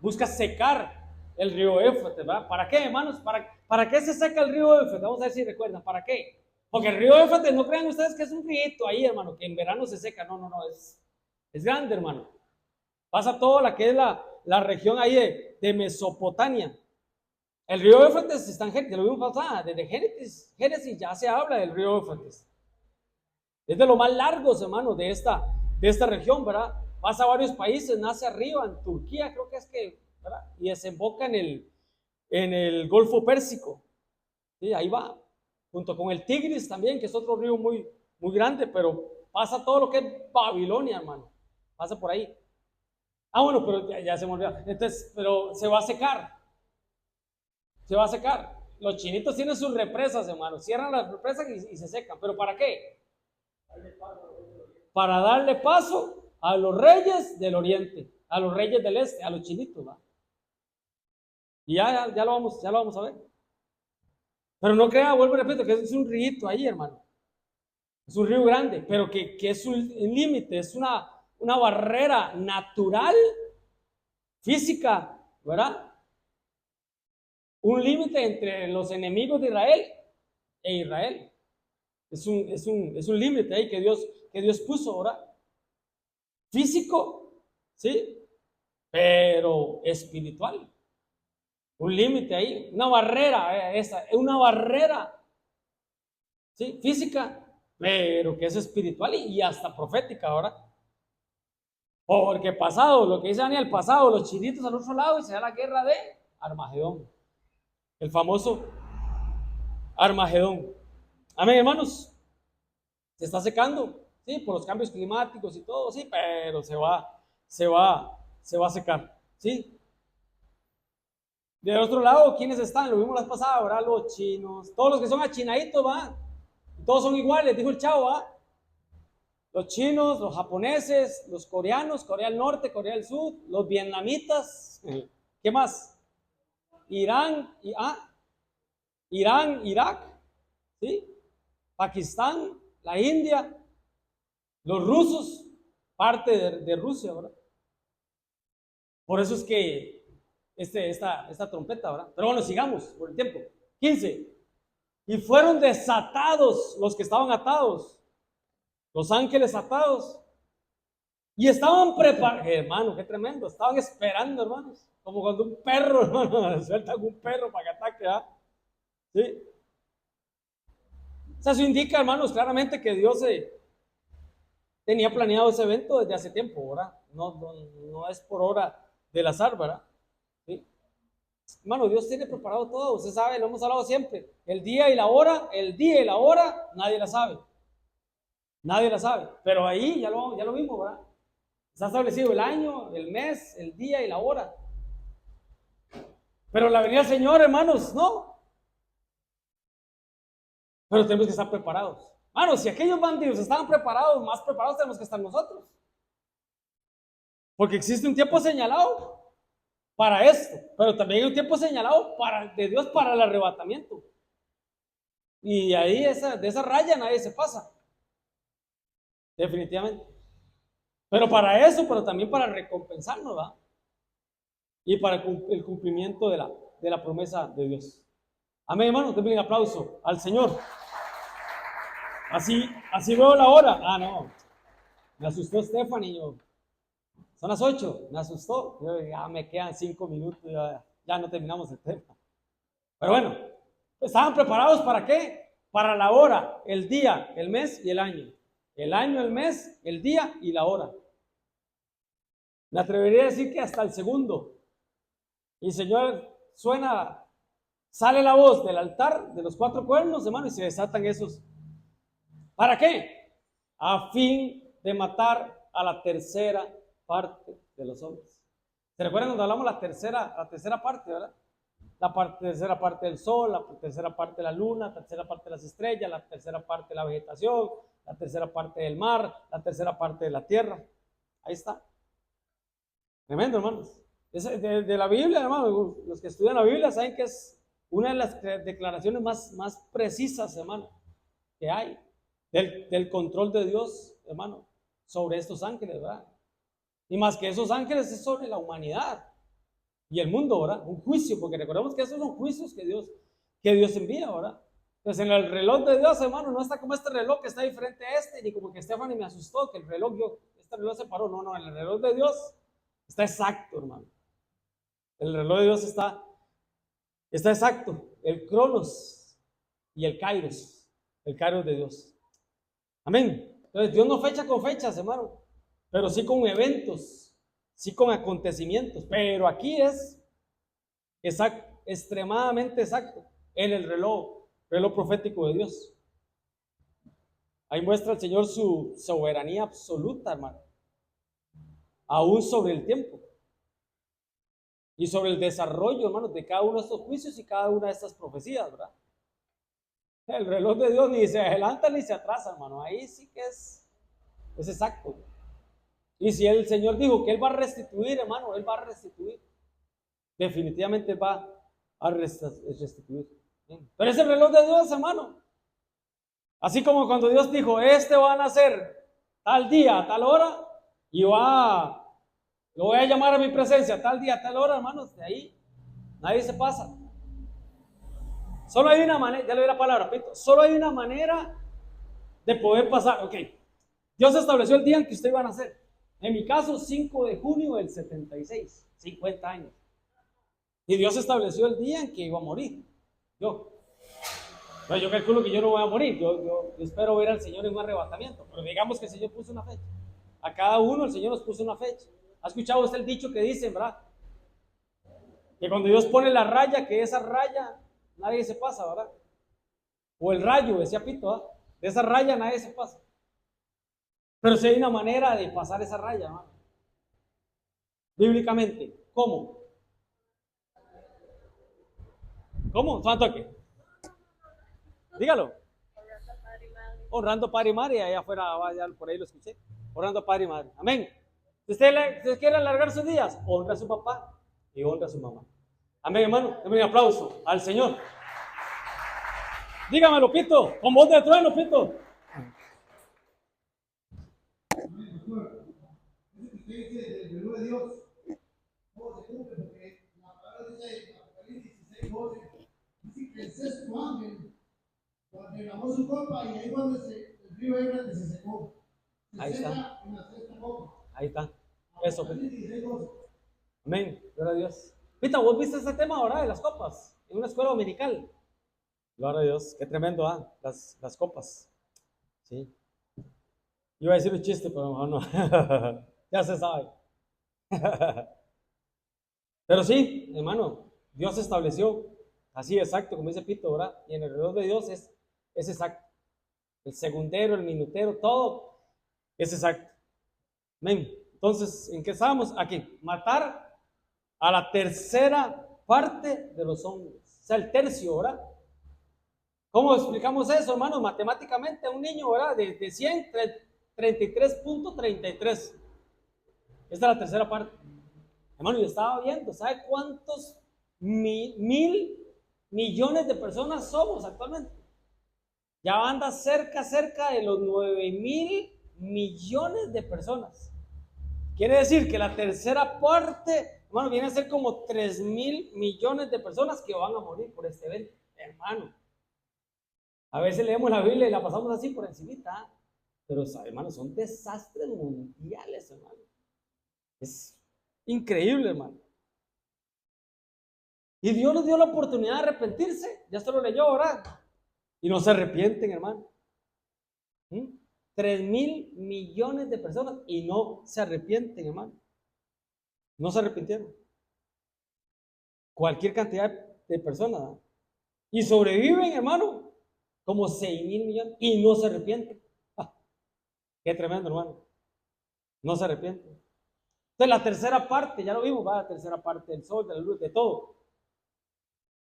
busca secar el río Éufrates, ¿verdad? ¿Para qué, hermanos? ¿Para qué se seca el río Éufrates? Vamos a ver si recuerdan, ¿para qué? Porque el río Éufrates, no crean ustedes que es un río ahí, hermano, que en verano se seca. No, es grande, hermano. Pasa toda la que es la región ahí de Mesopotamia. El río Éufrates está en Génesis, lo vimos pasar, desde Génesis ya se habla del río Éufrates. Es de lo más largos, hermano, de esta región, ¿verdad? Pasa a varios países, nace arriba, en Turquía, creo que es que, ¿verdad? Y desemboca en el Golfo Pérsico. Sí, ahí va, junto con el Tigris también, que es otro río muy, muy grande, pero pasa todo lo que es Babilonia, hermano. Pasa por ahí. Bueno, pero ya se me olvidó. Entonces, pero se va a secar. Se va a secar. Los chinitos tienen sus represas, hermano. Cierran las represas y se secan. ¿Pero para qué? Para darle paso a los reyes del oriente, a los reyes del este, a los chinitos, ¿va? Y ya lo vamos a ver. Pero no crea, vuelvo y repito, que es un río ahí, hermano. Es un río grande, pero que es un límite, es una barrera natural, física, ¿verdad? Un límite entre los enemigos de Israel e Israel. Es un límite ahí que Dios puso, ¿verdad? Físico, ¿sí? Pero espiritual. Un límite ahí, una barrera, es una barrera, ¿sí? Física, pero que es espiritual y hasta profética, ¿verdad? Porque pasado, lo que dice Daniel, pasado, los chinitos al otro lado y se da la guerra de Armagedón. El famoso Armagedón. Amén, hermanos. Se está secando, sí, por los cambios climáticos y todo, sí, pero se va a secar, sí. Del otro lado, ¿quiénes están? Lo vimos la pasada, ¿verdad? Los chinos, todos los que son achinaditos, ¿va? Todos son iguales, dijo el chavo, ¿va? Los chinos, los japoneses, los coreanos, Corea del Norte, Corea del Sur, los vietnamitas, ¿qué más? Irán, Irak, ¿sí? Pakistán, la India, los rusos, parte de Rusia, ¿verdad? Por eso es que esta trompeta, ¿verdad? Pero bueno, sigamos por el tiempo. 15. Y fueron desatados los que estaban atados, los ángeles atados. Y estaban preparados, hermano, qué tremendo, estaban esperando, hermanos, como cuando un perro, hermano, sueltan un perro para que ataque, ¿ah? ¿Sí? O sea, eso indica, hermanos, claramente que Dios tenía planeado ese evento desde hace tiempo, ¿verdad? No es por hora del azar, ¿verdad? ¿Sí? Hermano, Dios tiene preparado todo, usted sabe, lo hemos hablado siempre. El día y la hora, nadie la sabe. Nadie la sabe. Pero ahí ya lo vimos, ¿verdad? Está establecido el año, el mes, el día y la hora. Pero la venida del Señor, hermanos, no. Pero tenemos que estar preparados. Hermanos, si aquellos bandidos estaban preparados, más preparados tenemos que estar nosotros. Porque existe un tiempo señalado para esto, pero también hay un tiempo señalado de Dios para el arrebatamiento. Y ahí de esa raya nadie se pasa. Definitivamente. Pero para eso, pero también para recompensarnos, ¿verdad? Y para el cumplimiento de la promesa de Dios. Amén, hermanos, denle un aplauso al Señor. Así veo la hora. Ah, no. Me asustó Stephanie. Son las 8. Me asustó. Ya me quedan 5 minutos. Ya no terminamos el tema. Pero bueno, ¿estaban preparados para qué? Para la hora, el día, el mes y el año. El año, el mes, el día y la hora. Me atrevería a decir que hasta el segundo. Y el Señor sale la voz del altar de los 4 cuernos, hermano, y se desatan esos. ¿Para qué? A fin de matar a la tercera parte de los hombres. ¿Se recuerdan cuando hablamos la tercera parte, verdad? Tercera parte del sol, la tercera parte de la luna, la tercera parte de las estrellas, la tercera parte de la vegetación, la tercera parte del mar, la tercera parte de la tierra. Ahí está. Tremendo, hermanos. De la Biblia, hermano, los que estudian la Biblia saben que es una de las declaraciones más precisas, hermano, que hay del control de Dios, hermano, sobre estos ángeles, ¿verdad? Y más que esos ángeles es sobre la humanidad y el mundo, ¿verdad? Un juicio, porque recordemos que esos son juicios que Dios envía, ¿verdad? Entonces en el reloj de Dios, hermano, no está como este reloj que está diferente a ni como que Stephanie me asustó, que este reloj se paró. No, en el reloj de Dios está exacto, hermano. El reloj de Dios está exacto. El Cronos y el Kairos de Dios. Amén. Entonces Dios no fecha con fechas, hermano, pero sí con eventos, sí con acontecimientos. Pero aquí es exacto, extremadamente exacto en el reloj profético de Dios. Ahí muestra el Señor su soberanía absoluta, hermano, aún sobre el tiempo y sobre el desarrollo, hermanos, de cada uno de estos juicios y cada una de estas profecías, ¿verdad? El reloj de Dios ni se adelanta ni se atrasa, hermano. Ahí sí que es exacto. Y si el Señor dijo que Él va a restituir, hermano, Él va a restituir. Definitivamente va a restituir. Pero ese reloj de Dios, hermano. Así como cuando Dios dijo, va a nacer tal día, tal hora, y lo voy a llamar a mi presencia tal día, tal hora, hermanos, de ahí nadie se pasa. Solo hay una manera, ya le doy la palabra, Pito, solo hay una manera de poder pasar. Ok, Dios estableció el día en que usted iba a nacer. En mi caso, 5 de junio del 76, 50 años. Y Dios estableció el día en que iba a morir. Yo calculo que yo no voy a morir. Yo espero ver al Señor en un arrebatamiento. Pero digamos que el Señor puso una fecha. A cada uno el Señor nos puso una fecha. ¿Ha escuchado usted el dicho que dice, verdad? Que cuando Dios pone la raya, que esa raya nadie se pasa, ¿verdad? O el rayo, decía Pito, ¿verdad? De esa raya nadie se pasa. Pero si hay una manera de pasar esa raya, hermano. Bíblicamente, ¿cómo? ¿Cómo? ¿Cuánto aquí? Dígalo. Honrando Padre y Madre, allá afuera, allá por ahí lo escuché. Honrando Padre y Madre. Amén. Si usted quiere alargar sus días, honra a su papá y honra a su mamá. Amén, hermano. Denme un aplauso al Señor. Dígamelo, Pito, con voz de trueno, Pito. ¿qué dice del menú de Dios? ¿Cómo se cumple? Porque la palabra dice en Apocalipsis 16:12, dice que el sexto ángel, cuando derramó su copa, y ahí cuando el río Éufrates se secó. Ahí está. En la sexta copa. Ahí está. Eso. Apocalipsis 16:12. Amén. Gloria a Dios. Pita, vos viste ese tema ahora de las copas en una escuela dominical. Gloria a Dios. Qué tremendo, ¿ah? Las copas. Sí. Iba a decir un chiste, pero mejor no. Ya se sabe. Pero sí, hermano, Dios estableció así exacto, como dice Pito, ¿verdad? Y en el reloj de Dios es exacto. El segundero, el minutero, todo es exacto. Amén. Entonces, ¿en qué estábamos? Aquí, matar a la tercera parte de los hombres. O sea, el tercio, ¿verdad? ¿Cómo explicamos eso, hermanos? Matemáticamente, un niño, ¿verdad? De 100, 33.33. Esta es la tercera parte. Hermano, yo estaba viendo, ¿sabe cuántos mil millones de personas somos actualmente? Ya anda cerca de los 9.000 millones de personas. Quiere decir que la tercera parte, hermano, viene a ser como 3.000 millones de personas que van a morir por este evento, hermano. A veces leemos la Biblia y la pasamos así por encimita, pero, hermano, son desastres mundiales, hermano. Es increíble, hermano. Y Dios les dio la oportunidad de arrepentirse. Ya se lo leyó, ¿verdad? Y no se arrepienten, hermano. 3.000 millones de personas y no se arrepienten, hermano. No se arrepintieron. Cualquier cantidad de personas, ¿no? Y sobreviven, hermano, como 6.000 millones y no se arrepienten. Qué tremendo, hermano. No se arrepienten. Entonces, la tercera parte, ya lo vimos, va, la tercera parte del sol, de la luz, de todo.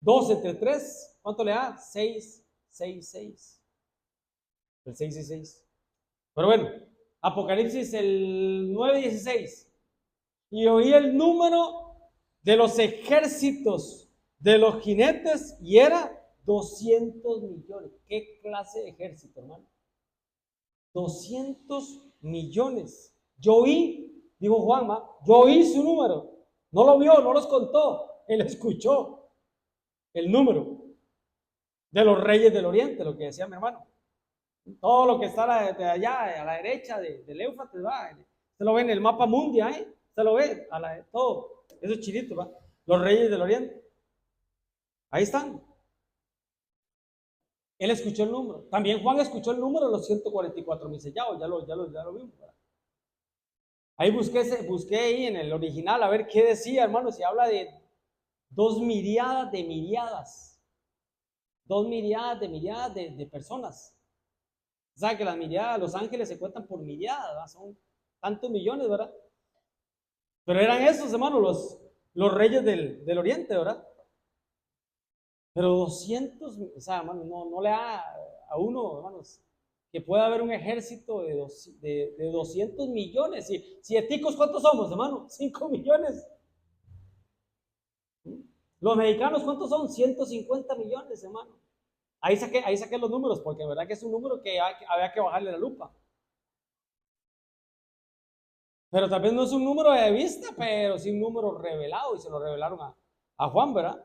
2 entre 3, ¿cuánto le da? 6, 6, 6. El 6 y 6. Pero bueno, Apocalipsis el 9:16. Y oí el número de los ejércitos de los jinetes y era 200 millones. ¿Qué clase de ejército, hermano? 200 millones. Yo oí, dijo Juanma, yo oí su número. No lo vio, no los contó. Él escuchó el número de los reyes del oriente, lo que decía mi hermano. Todo lo que está de allá, a la derecha del Éufrates, va. Se lo ve en el mapa mundial, ¿eh? Se lo ve, todo. Esos chinitos, va. Los reyes del oriente. Ahí están. Él escuchó el número. También Juan escuchó el número de los 144,000 sellados. Ya lo vimos, ¿verdad? Ahí busqué ahí en el original a ver qué decía, hermano. Si habla de 2 miriadas de miriadas. 2 miriadas de personas. ¿Sabe que las miriadas, los ángeles se cuentan por miriadas, ¿verdad? Son tantos millones, ¿verdad? Pero eran esos, hermanos, los reyes del oriente, ¿verdad? Pero 200, o sea, hermano, no le da a uno, hermanos, que pueda haber un ejército de 200 millones. Si eticos, ¿cuántos somos, hermano? 5 millones. Los mexicanos, ¿cuántos son? 150 millones, hermano. Ahí saqué los números, porque de verdad que es un número que había que bajarle la lupa. Pero tal vez no es un número de vista, pero sí un número revelado, y se lo revelaron a Juan, ¿verdad?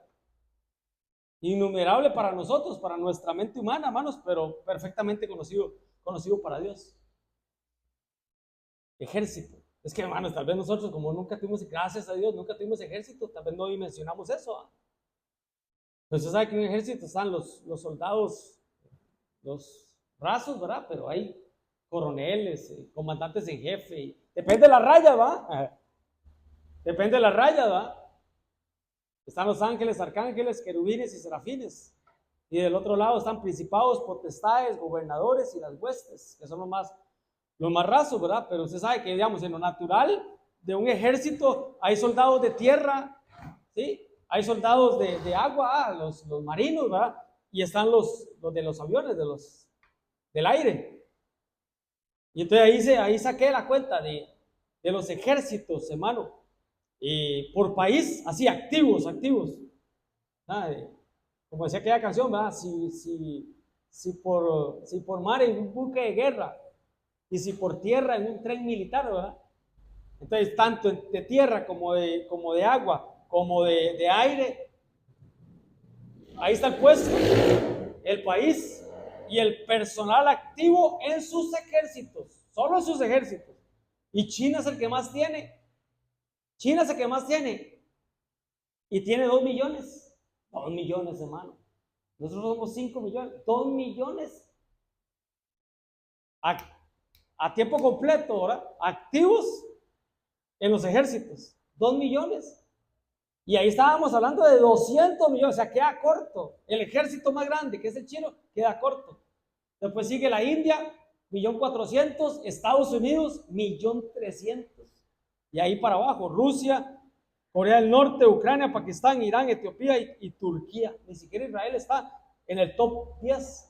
Innumerable para nosotros, para nuestra mente humana, hermanos, pero perfectamente conocido para Dios. Ejército. Es que, hermanos, tal vez nosotros, como nunca tuvimos, gracias a Dios, nunca tuvimos ejército, tal vez no dimensionamos eso. Pero usted sabe que en un ejército están los soldados, los brazos, ¿verdad? Pero hay coroneles, comandantes en jefe. Depende de la raya, ¿va? Depende de la raya, ¿va? Están los ángeles, arcángeles, querubines y serafines. Y del otro lado están principados, potestades, gobernadores y las huestes, que son los más rasos, ¿verdad? Pero usted sabe que, digamos, en lo natural de un ejército hay soldados de tierra, ¿sí? Hay soldados de agua, los marinos, ¿verdad? Y están los de los aviones, del aire. Y entonces ahí saqué la cuenta de los ejércitos, hermano, por país, así, activos. Como decía aquella canción, ¿verdad? Si por mar en un buque de guerra y si por tierra en un tren militar, ¿verdad? Entonces, tanto de tierra como de agua, como de aire, ahí está el puesto, el país y el personal activo en sus ejércitos, solo en sus ejércitos. Y China es el que más tiene. China es el que más tiene. Y tiene 2 millones. 2 millones, hermano. Nosotros somos 5 millones. 2 millones. A tiempo completo, ¿verdad? Activos en los ejércitos. 2 millones. Y ahí estábamos hablando de 200 millones. O sea, queda corto. El ejército más grande, que es el chino, queda corto. Después sigue la India, 1.400.000. Estados Unidos, 1.300.000. Y ahí para abajo, Rusia, Corea del Norte, Ucrania, Pakistán, Irán, Etiopía y Turquía. Ni siquiera Israel está en el top 10.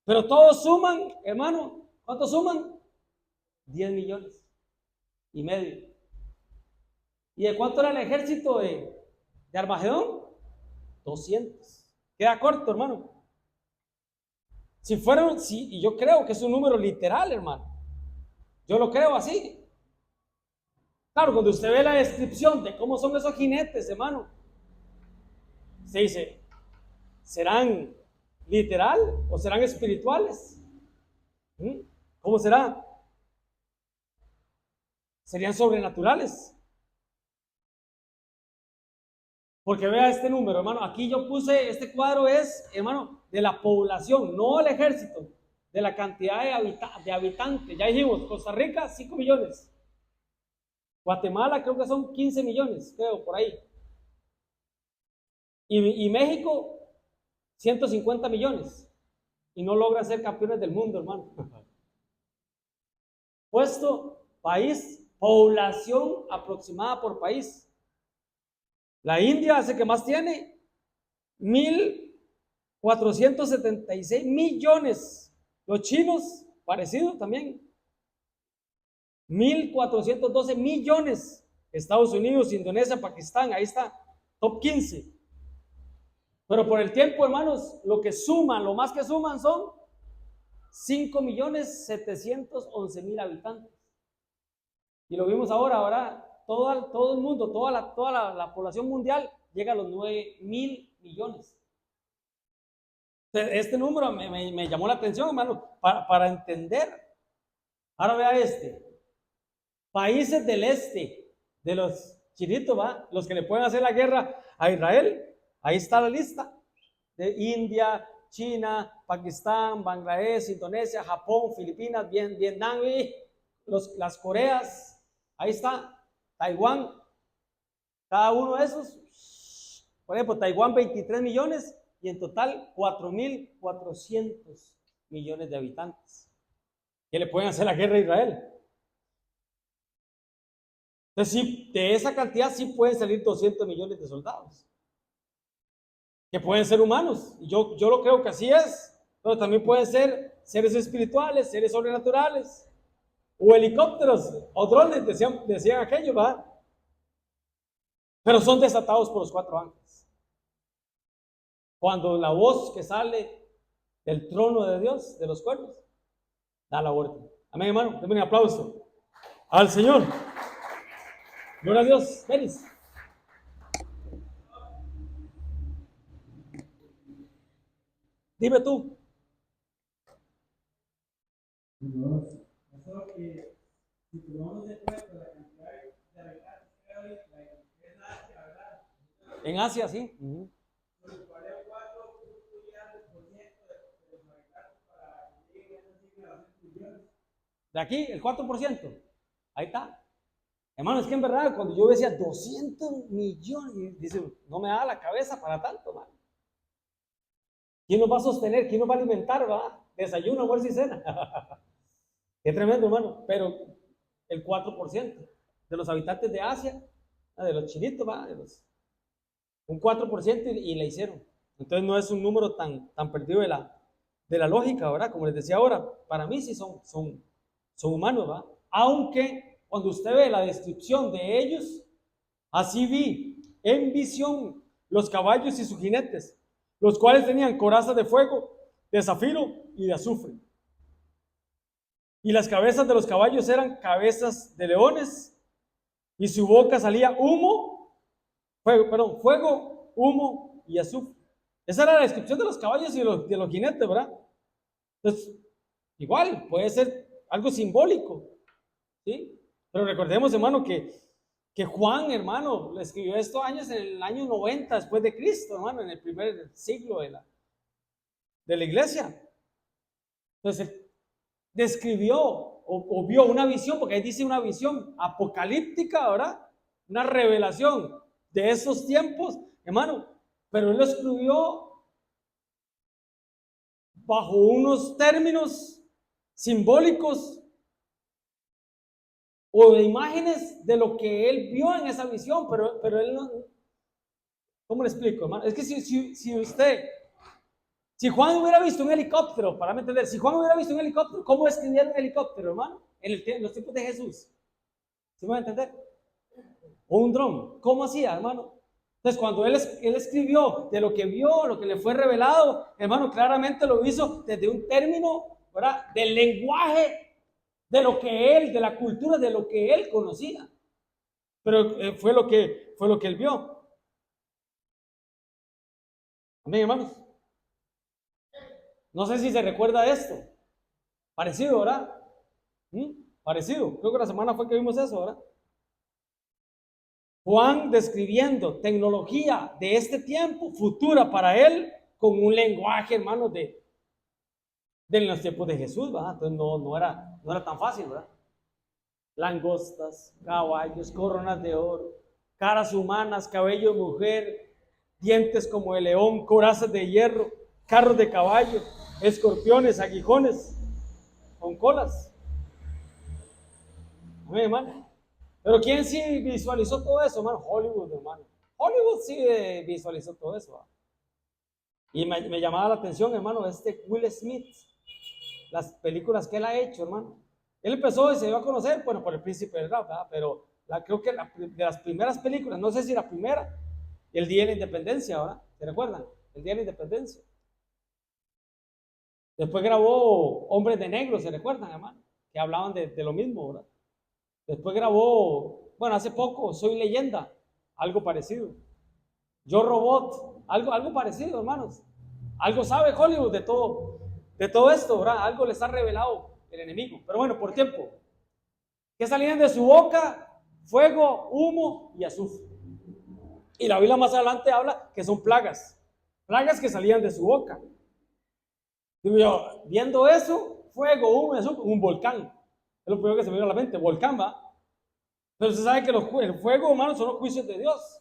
Pero todos suman, hermano, ¿cuántos suman? 10 millones y medio. ¿Y de cuánto era el ejército de Armagedón? 200. Queda corto, hermano. Y yo creo que es un número literal, hermano. Yo lo creo así. Claro, cuando usted ve la descripción de cómo son esos jinetes, hermano, se dice, ¿serán literal o serán espirituales? ¿Cómo será? ¿Serían sobrenaturales? Porque vea este número, hermano. Aquí yo puse, este cuadro es, hermano, de la población, no el ejército, de la cantidad de habitantes. Ya dijimos, Costa Rica, 5 millones. Guatemala creo que son 15 millones, creo, por ahí. Y México, 150 millones. Y no logran ser campeones del mundo, hermano. Puesto, país, población aproximada por país. La India es el que más tiene, 1.476 millones. Los chinos, parecido también, 1.412 millones. Estados Unidos, Indonesia, Pakistán, ahí está, top 15. Pero por el tiempo, hermanos, lo más que suman son 5.711.000 habitantes. Y lo vimos ahora todo el mundo, toda la población mundial llega a los 9.000 millones. Este número me llamó la atención, hermano, para entender. Ahora vea países del este, de los chinitos, ¿va? Los que le pueden hacer la guerra a Israel. Ahí está la lista de India, China, Pakistán, Bangladesh, Indonesia, Japón, Filipinas, Vietnam, las Coreas. Ahí está. Taiwán, cada uno de esos, por ejemplo, Taiwán 23 millones y en total 4.400 millones de habitantes que le pueden hacer la guerra a Israel. Entonces, sí, de esa cantidad sí pueden salir 200 millones de soldados que pueden ser humanos. Y yo lo creo que así es, pero también pueden ser seres espirituales, seres sobrenaturales. O helicópteros, o drones, decían aquellos, ¿verdad? Pero son desatados por los 4 ángeles. Cuando la voz que sale del trono de Dios, de los cuernos, da la orden. Amén, hermano. Denme un aplauso al Señor. Gloria a Dios. Denis. Dime tú. Que si tomamos en cuenta la cantidad de habitantes que hay ahorita en Asia, ¿verdad? En Asia, sí. ¿Cuál es el 4.4% de los habitantes para que lleguen a esa cifra de 200 millones? De aquí, el 4%. Ahí está. Hermano, es que en verdad, cuando yo decía 200 millones, dice, no me da la cabeza para tanto, hermano. ¿Quién nos va a sostener? ¿Quién nos va a alimentar? ¿Va? Desayuno, almuerzo y cena. Qué tremendo, hermano. Pero el 4% de los habitantes de Asia, de los chinitos, ¿va? Un 4% y la hicieron. Entonces no es un número tan perdido de la lógica, ¿verdad? Como les decía ahora, para mí sí son humanos, ¿va? Aunque cuando usted ve la descripción de ellos, así vi en visión los caballos y sus jinetes, los cuales tenían corazas de fuego, de zafiro y de azufre. Y las cabezas de los caballos eran cabezas de leones, y su boca salía fuego, humo y azufre. Esa era la descripción de los caballos y de los jinetes, ¿verdad? Entonces, igual, puede ser algo simbólico, ¿sí? Pero recordemos, hermano, que Juan, hermano, le escribió estos años en el año 90 después de Cristo, hermano, en el primer siglo de la iglesia. Entonces, él describió o vio una visión, porque ahí dice una visión apocalíptica, ¿verdad? Una revelación de esos tiempos, hermano, pero él lo escribió bajo unos términos simbólicos o de imágenes de lo que él vio en esa visión, pero él no, ¿cómo le explico, hermano? Es que si Juan hubiera visto un helicóptero, para entender, si Juan hubiera visto un helicóptero, ¿cómo escribía un helicóptero, hermano? En los tiempos de Jesús, ¿sí me va a entender? O un dron, ¿cómo hacía, hermano? Entonces, cuando él escribió de lo que vio, lo que le fue revelado, hermano, claramente lo hizo desde un término, ¿verdad? Del lenguaje, de la cultura, de lo que él conocía. Pero fue lo que él vio. Amén, hermanos. No sé si se recuerda esto. Parecido, ¿verdad? Parecido. Creo que la semana fue que vimos eso, ¿verdad? Juan describiendo tecnología de este tiempo, futura para él, con un lenguaje, hermanos, de los tiempos de Jesús, ¿verdad? Entonces no era tan fácil, ¿verdad? Langostas, caballos, coronas de oro, caras humanas, cabello de mujer, dientes como el león, corazas de hierro, carros de caballo, escorpiones, aguijones, con colas. Amén, hermano. Pero ¿quién sí visualizó todo eso, hermano? Hollywood, hermano. Hollywood sí visualizó todo eso, ¿verdad? Y me llamaba la atención, hermano, Will Smith, las películas que él ha hecho, hermano. Él empezó y se dio a conocer, bueno, por El Príncipe del Rap, ¿verdad? Pero creo que de las primeras películas, no sé si la primera, El Día de la Independencia, ¿verdad? ¿Se recuerdan? El Día de la Independencia. Después grabó Hombres de Negro, ¿se recuerdan, hermano? Que hablaban de lo mismo, ¿verdad? Después grabó, bueno, hace poco, Soy Leyenda, algo parecido. Yo Robot, algo parecido, hermanos. Algo sabe Hollywood de todo esto, ¿verdad? Algo les ha revelado el enemigo. Pero bueno, por tiempo. ¿Qué salían de su boca? Fuego, humo y azufre. Y la Biblia más adelante habla que son plagas. Plagas que salían de su boca. Digo yo, viendo eso, fuego, humo y azufre, un volcán. Es lo primero que se me vino a la mente, volcán, ¿va? Pero usted sabe que el fuego, hermanos, son los juicios de Dios.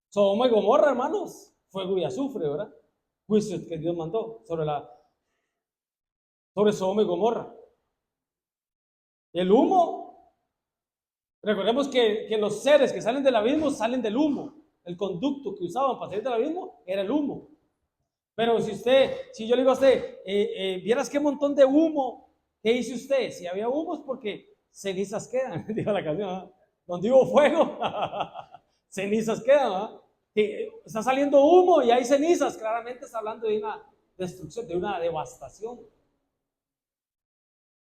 Sodoma y Gomorra, hermanos, fuego y azufre, ¿verdad? Juicios que Dios mandó sobre Sodoma y Gomorra. El humo, recordemos que los seres que salen del abismo salen del humo. El conducto que usaban para salir del abismo era el humo. Pero si yo le digo a usted, vieras qué montón de humo, ¿qué dice usted? Si había humo es porque cenizas quedan, dijo la canción, ¿no? Donde hubo fuego, cenizas quedan, ¿no? Está saliendo humo y hay cenizas, claramente está hablando de una destrucción, de una devastación.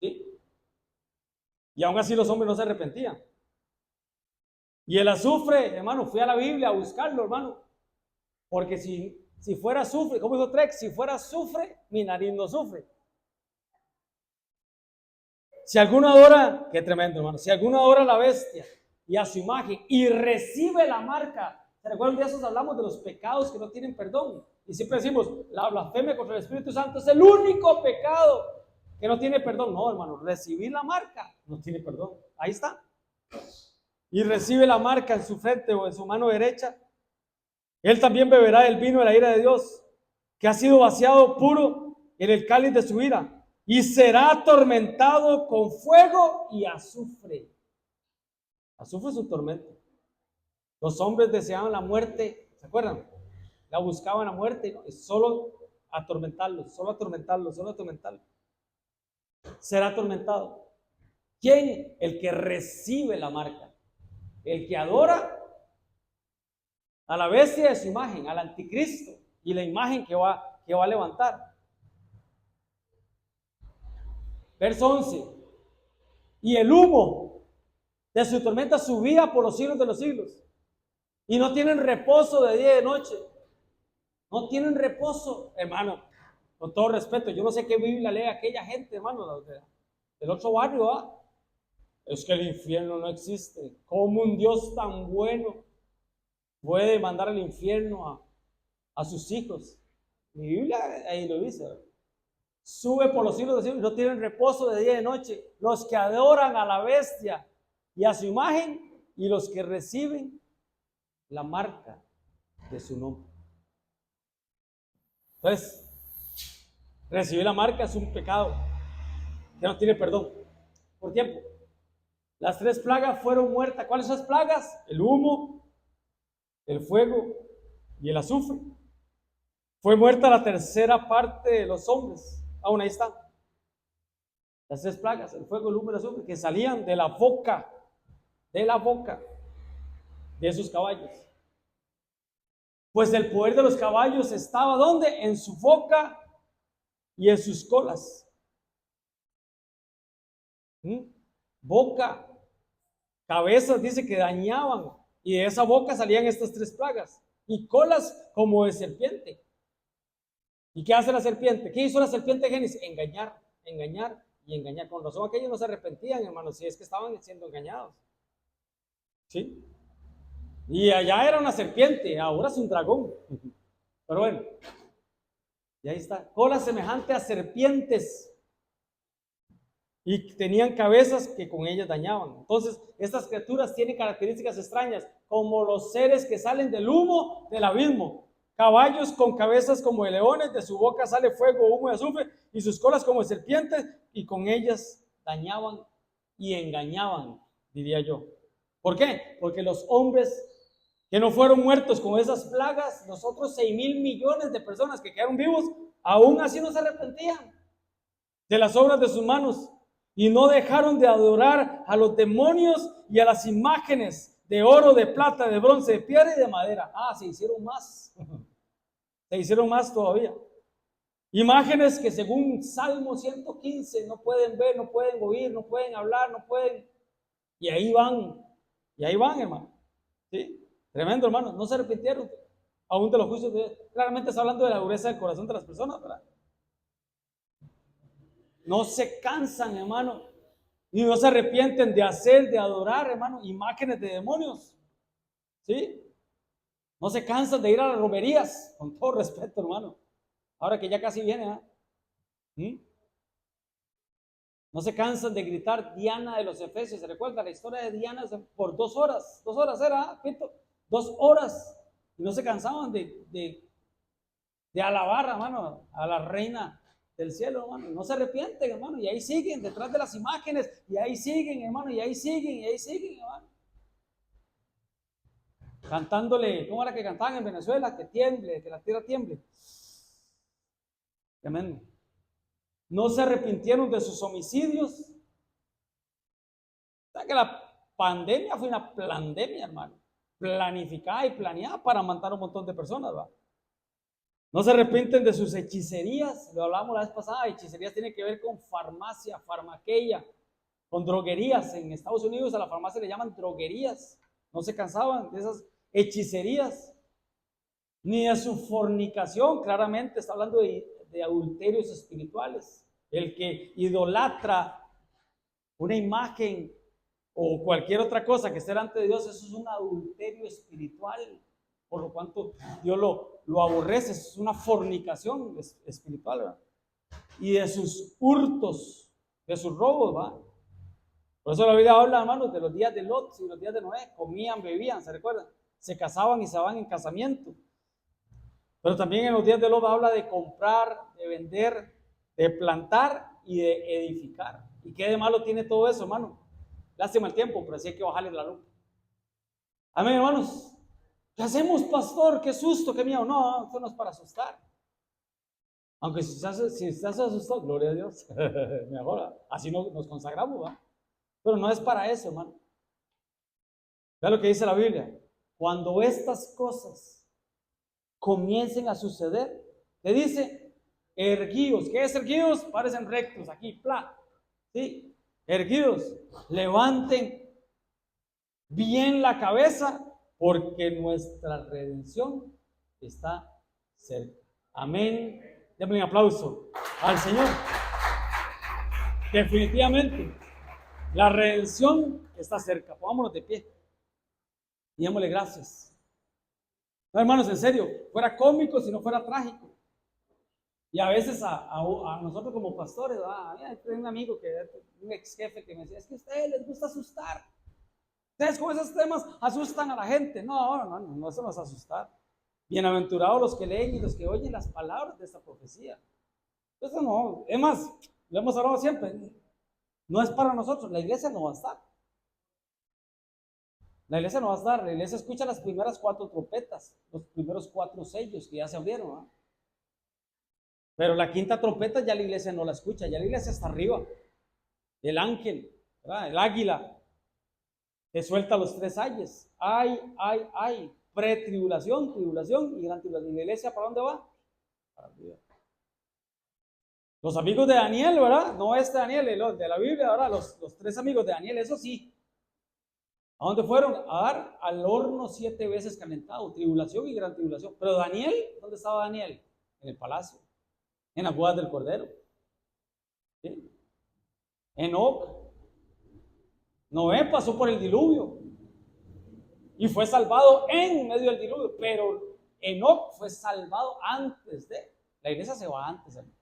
¿Sí? Y aún así los hombres no se arrepentían. Y el azufre, hermano, fui a la Biblia a buscarlo, hermano, porque si fuera azufre, como dijo Trek, si fuera azufre, mi nariz no sufre. Si alguno adora, qué tremendo, hermano, si alguno adora a la bestia y a su imagen y recibe la marca, ¿se recuerdan de esos? Hablamos de los pecados que no tienen perdón. Y siempre decimos, la blasfemia contra el Espíritu Santo es el único pecado que no tiene perdón. No, hermano, recibir la marca no tiene perdón. Ahí está. Y recibe la marca en su frente o en su mano derecha. Él también beberá el vino de la ira de Dios, que ha sido vaciado puro en el cáliz de su ira, y será atormentado con fuego y azufre. Azufre es un tormento. Los hombres deseaban la muerte, ¿se acuerdan? La buscaban la muerte, ¿no? Es solo atormentarlos, solo atormentarlos, solo atormentarlos. Será atormentado. ¿Quién? El que recibe la marca. El que adora a la bestia de su imagen, al anticristo y la imagen que va a levantar. Verso 11. Y el humo De su tormenta subía por los siglos de los siglos. Y no tienen reposo de día y de noche. No tienen reposo, hermano. Con todo respeto, yo no sé qué Biblia lee aquella gente, hermano, del otro barrio, ¿ah? Es que el infierno no existe. ¿Cómo un Dios tan bueno puede mandar al infierno a sus hijos? Mi Biblia ahí lo dice. Sube por los siglos de los siglos, no tienen reposo de día y de noche. Los que adoran a la bestia y a su imagen, y los que reciben la marca de su nombre. Entonces, recibir la marca es un pecado que no tiene perdón. Por tiempo. Las 3 plagas fueron muertas. ¿Cuáles son las plagas? El humo, el fuego y el azufre. Fue muerta la tercera parte de los hombres. Aún ahí están. Las 3 plagas, el fuego, el humo y el azufre, que salían de la boca de esos caballos. Pues el poder de los caballos estaba ¿dónde? En su boca y en sus colas. Boca, cabezas, dice que dañaban, y de esa boca salían estas 3 plagas, y colas como de serpiente. ¿Y qué hace la serpiente? ¿Qué hizo la serpiente de Génesis? Engañar, engañar y engañar. Con razón aquellos no se arrepentían, hermanos, si es que estaban siendo engañados. ¿Sí? Y allá era una serpiente, ahora es un dragón. Pero bueno, y ahí está, cola semejante a serpientes. Y tenían cabezas que con ellas dañaban. Entonces, estas criaturas tienen características extrañas, como los seres que salen del humo del abismo. Caballos con cabezas como de leones, de su boca sale fuego, humo y azufre, y sus colas como de serpientes, y con ellas dañaban y engañaban, diría yo. ¿Por qué? Porque los hombres que no fueron muertos con esas plagas, los otros 6,000 millones de personas que quedaron vivos, aún así no se arrepentían de las obras de sus manos. Y no dejaron de adorar a los demonios y a las imágenes de oro, de plata, de bronce, de piedra y de madera. Se hicieron más. Se hicieron más todavía. Imágenes que según Salmo 115 no pueden ver, no pueden oír, no pueden hablar, no pueden. Y ahí van, hermano. ¿Sí? Tremendo, hermano. No se arrepintieron aún de los juicios de Dios. Claramente está hablando de la dureza del corazón de las personas, ¿verdad? No se cansan, hermano, y no se arrepienten de hacer, de adorar, hermano, imágenes de demonios. ¿Sí? No se cansan de ir a las romerías, con todo respeto, hermano. Ahora que ya casi viene, No se cansan de gritar Diana de los Efesios. ¿Se recuerda la historia de Diana por 2 horas? 2 horas era, Pito, 2 horas. Y no se cansaban de alabar, hermano, a la reina del cielo, hermano. No se arrepienten, hermano, y ahí siguen detrás de las imágenes, y ahí siguen, hermano, y ahí siguen, hermano. Cantándole, ¿cómo era que cantaban en Venezuela? Que tiemble, que la tierra tiemble. Amén. No se arrepintieron de sus homicidios. O sea que la pandemia fue una pandemia, hermano, planificada y planeada para matar a un montón de personas, ¿va? No se arrepienten de sus hechicerías, lo hablamos la vez pasada. Hechicerías tiene que ver con farmacia, farmaqueia, con droguerías. En Estados Unidos a la farmacia le llaman droguerías. No se cansaban de esas hechicerías, ni de su fornicación. Claramente está hablando de adulterios espirituales. El que idolatra una imagen o cualquier otra cosa que esté delante de Dios, eso es un adulterio espiritual. Por lo cuanto Dios lo aborrece, es una fornicación espiritual, ¿verdad? Y de sus hurtos, de sus robos, ¿va? Por eso la Biblia habla, hermanos, de los días de Lot y los días de Noé. Comían, bebían, ¿se recuerdan? Se casaban y se van en casamiento. Pero también en los días de Lot habla de comprar, de vender, de plantar y de edificar. ¿Y qué de malo tiene todo eso, hermano? Lástima el tiempo, pero sí hay que bajarle la luz. Amén, hermanos. ¿Qué hacemos, pastor? Qué susto, qué miedo. No, esto no es para asustar. Aunque si estás asustado, gloria a Dios, mejor, así nos consagramos, ¿va? Pero no es para eso, hermano. Vea lo que dice la Biblia. Cuando estas cosas comiencen a suceder, ¿qué dice? Erguíos. ¿Qué es erguíos? Parecen rectos aquí, ¿sí? Erguidos, levanten bien la cabeza, porque nuestra redención está cerca. Amén. Denle un aplauso al Señor. Definitivamente, la redención está cerca. Pongámonos de pie y démosle gracias. No, hermanos, en serio, fuera cómico si no fuera trágico. Y a veces a nosotros como pastores, tengo un amigo, un ex jefe que me decía, es que a ustedes les gusta asustar. Ustedes con esos temas asustan a la gente. No, eso no es asustar. Bienaventurados los que leen y los que oyen las palabras de esta profecía. Eso no, es más, lo hemos hablado siempre, no es para nosotros, la iglesia no va a estar. La iglesia no va a estar, la iglesia escucha las primeras 4 trompetas, los primeros 4 sellos que ya se abrieron, ¿no? Pero la 5ª trompeta ya la iglesia no la escucha, ya la iglesia está arriba. El ángel, ¿verdad? El águila, que suelta los 3 ayes. Ay, pretribulación, tribulación y gran tribulación. ¿Y la iglesia para dónde va? Para arriba. Los amigos de Daniel, ¿verdad? No Daniel, los de la Biblia, ¿verdad? Los 3 amigos de Daniel, eso sí. ¿A dónde fueron? A dar al horno 7 veces calentado, tribulación y gran tribulación. Pero Daniel, ¿dónde estaba Daniel? En el palacio, en las bodas del Cordero. ¿Sí? Enoc, Noé pasó por el diluvio y fue salvado en medio del diluvio, pero Enoc fue salvado antes de. La iglesia se va antes, hermano.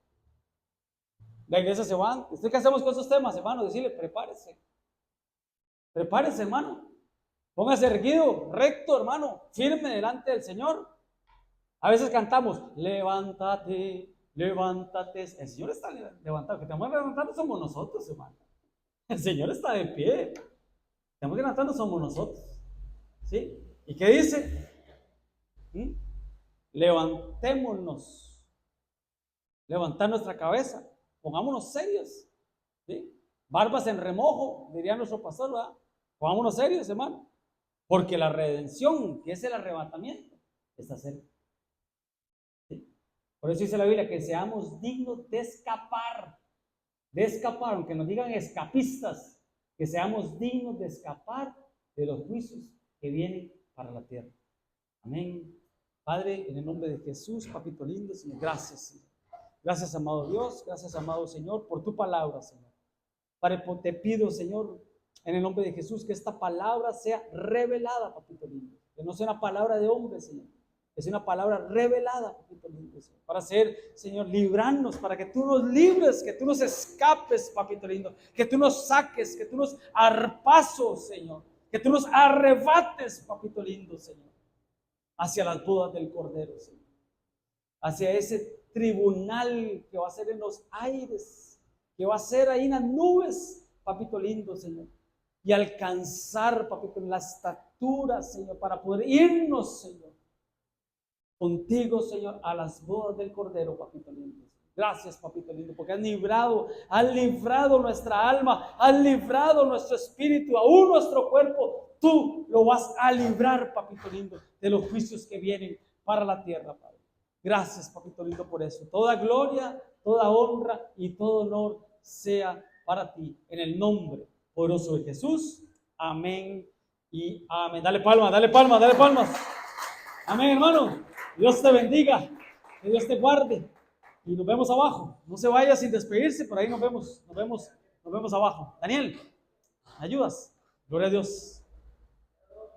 La iglesia se va antes. ¿Qué hacemos con esos temas, hermano? Decirle, prepárese. Prepárese, hermano. Póngase erguido, recto, hermano, firme delante del Señor. A veces cantamos, levántate, levántate. El Señor está levantado. Que tenemos que levantarnos somos nosotros, hermano. El Señor está de pie. Tenemos que levantarnos somos nosotros. ¿Sí? ¿Y qué dice? Levantémonos. Levantar nuestra cabeza. Pongámonos serios. ¿Sí? Barbas en remojo, diría nuestro pastor, ¿verdad? Pongámonos serios, hermano. Porque la redención, que es el arrebatamiento, está cerca. ¿Sí? Por eso dice la Biblia que seamos dignos de escapar, aunque nos digan escapistas, que seamos dignos de escapar de los juicios que vienen para la tierra. Amén. Padre, en el nombre de Jesús, papito lindo, Señor, gracias, Señor. Gracias, amado Dios, gracias, amado Señor, por tu palabra, Señor. Padre, te pido, Señor, en el nombre de Jesús, que esta palabra sea revelada, papito lindo. Que no sea una palabra de hombre, Señor. Que sea una palabra revelada, papito lindo, Señor. Para ser, Señor, librarnos, para que tú nos libres, que tú nos escapes, papito lindo. Que tú nos saques, que tú nos arpasos, Señor. Que tú nos arrebates, papito lindo, Señor. Hacia las bodas del Cordero, Señor. Hacia ese tribunal que va a ser en los aires, que va a ser ahí en las nubes, papito lindo, Señor. Y alcanzar, papito, la estatura, Señor, para poder irnos, Señor, contigo, Señor, a las bodas del Cordero, papito lindo. Gracias, papito lindo, porque has librado nuestra alma, has librado nuestro espíritu, aún nuestro cuerpo. Tú lo vas a librar, papito lindo, de los juicios que vienen para la tierra, Padre. Gracias, papito lindo, por eso. Toda gloria, toda honra y todo honor sea para ti, en el nombre poderoso de Jesús. Amén y amén. Dale palmas, dale palmas, dale palmas. Amén, hermano. Dios te bendiga, que Dios te guarde. Y nos vemos abajo. No se vaya sin despedirse, por ahí nos vemos abajo. Daniel, ¿me ayudas? Gloria a Dios.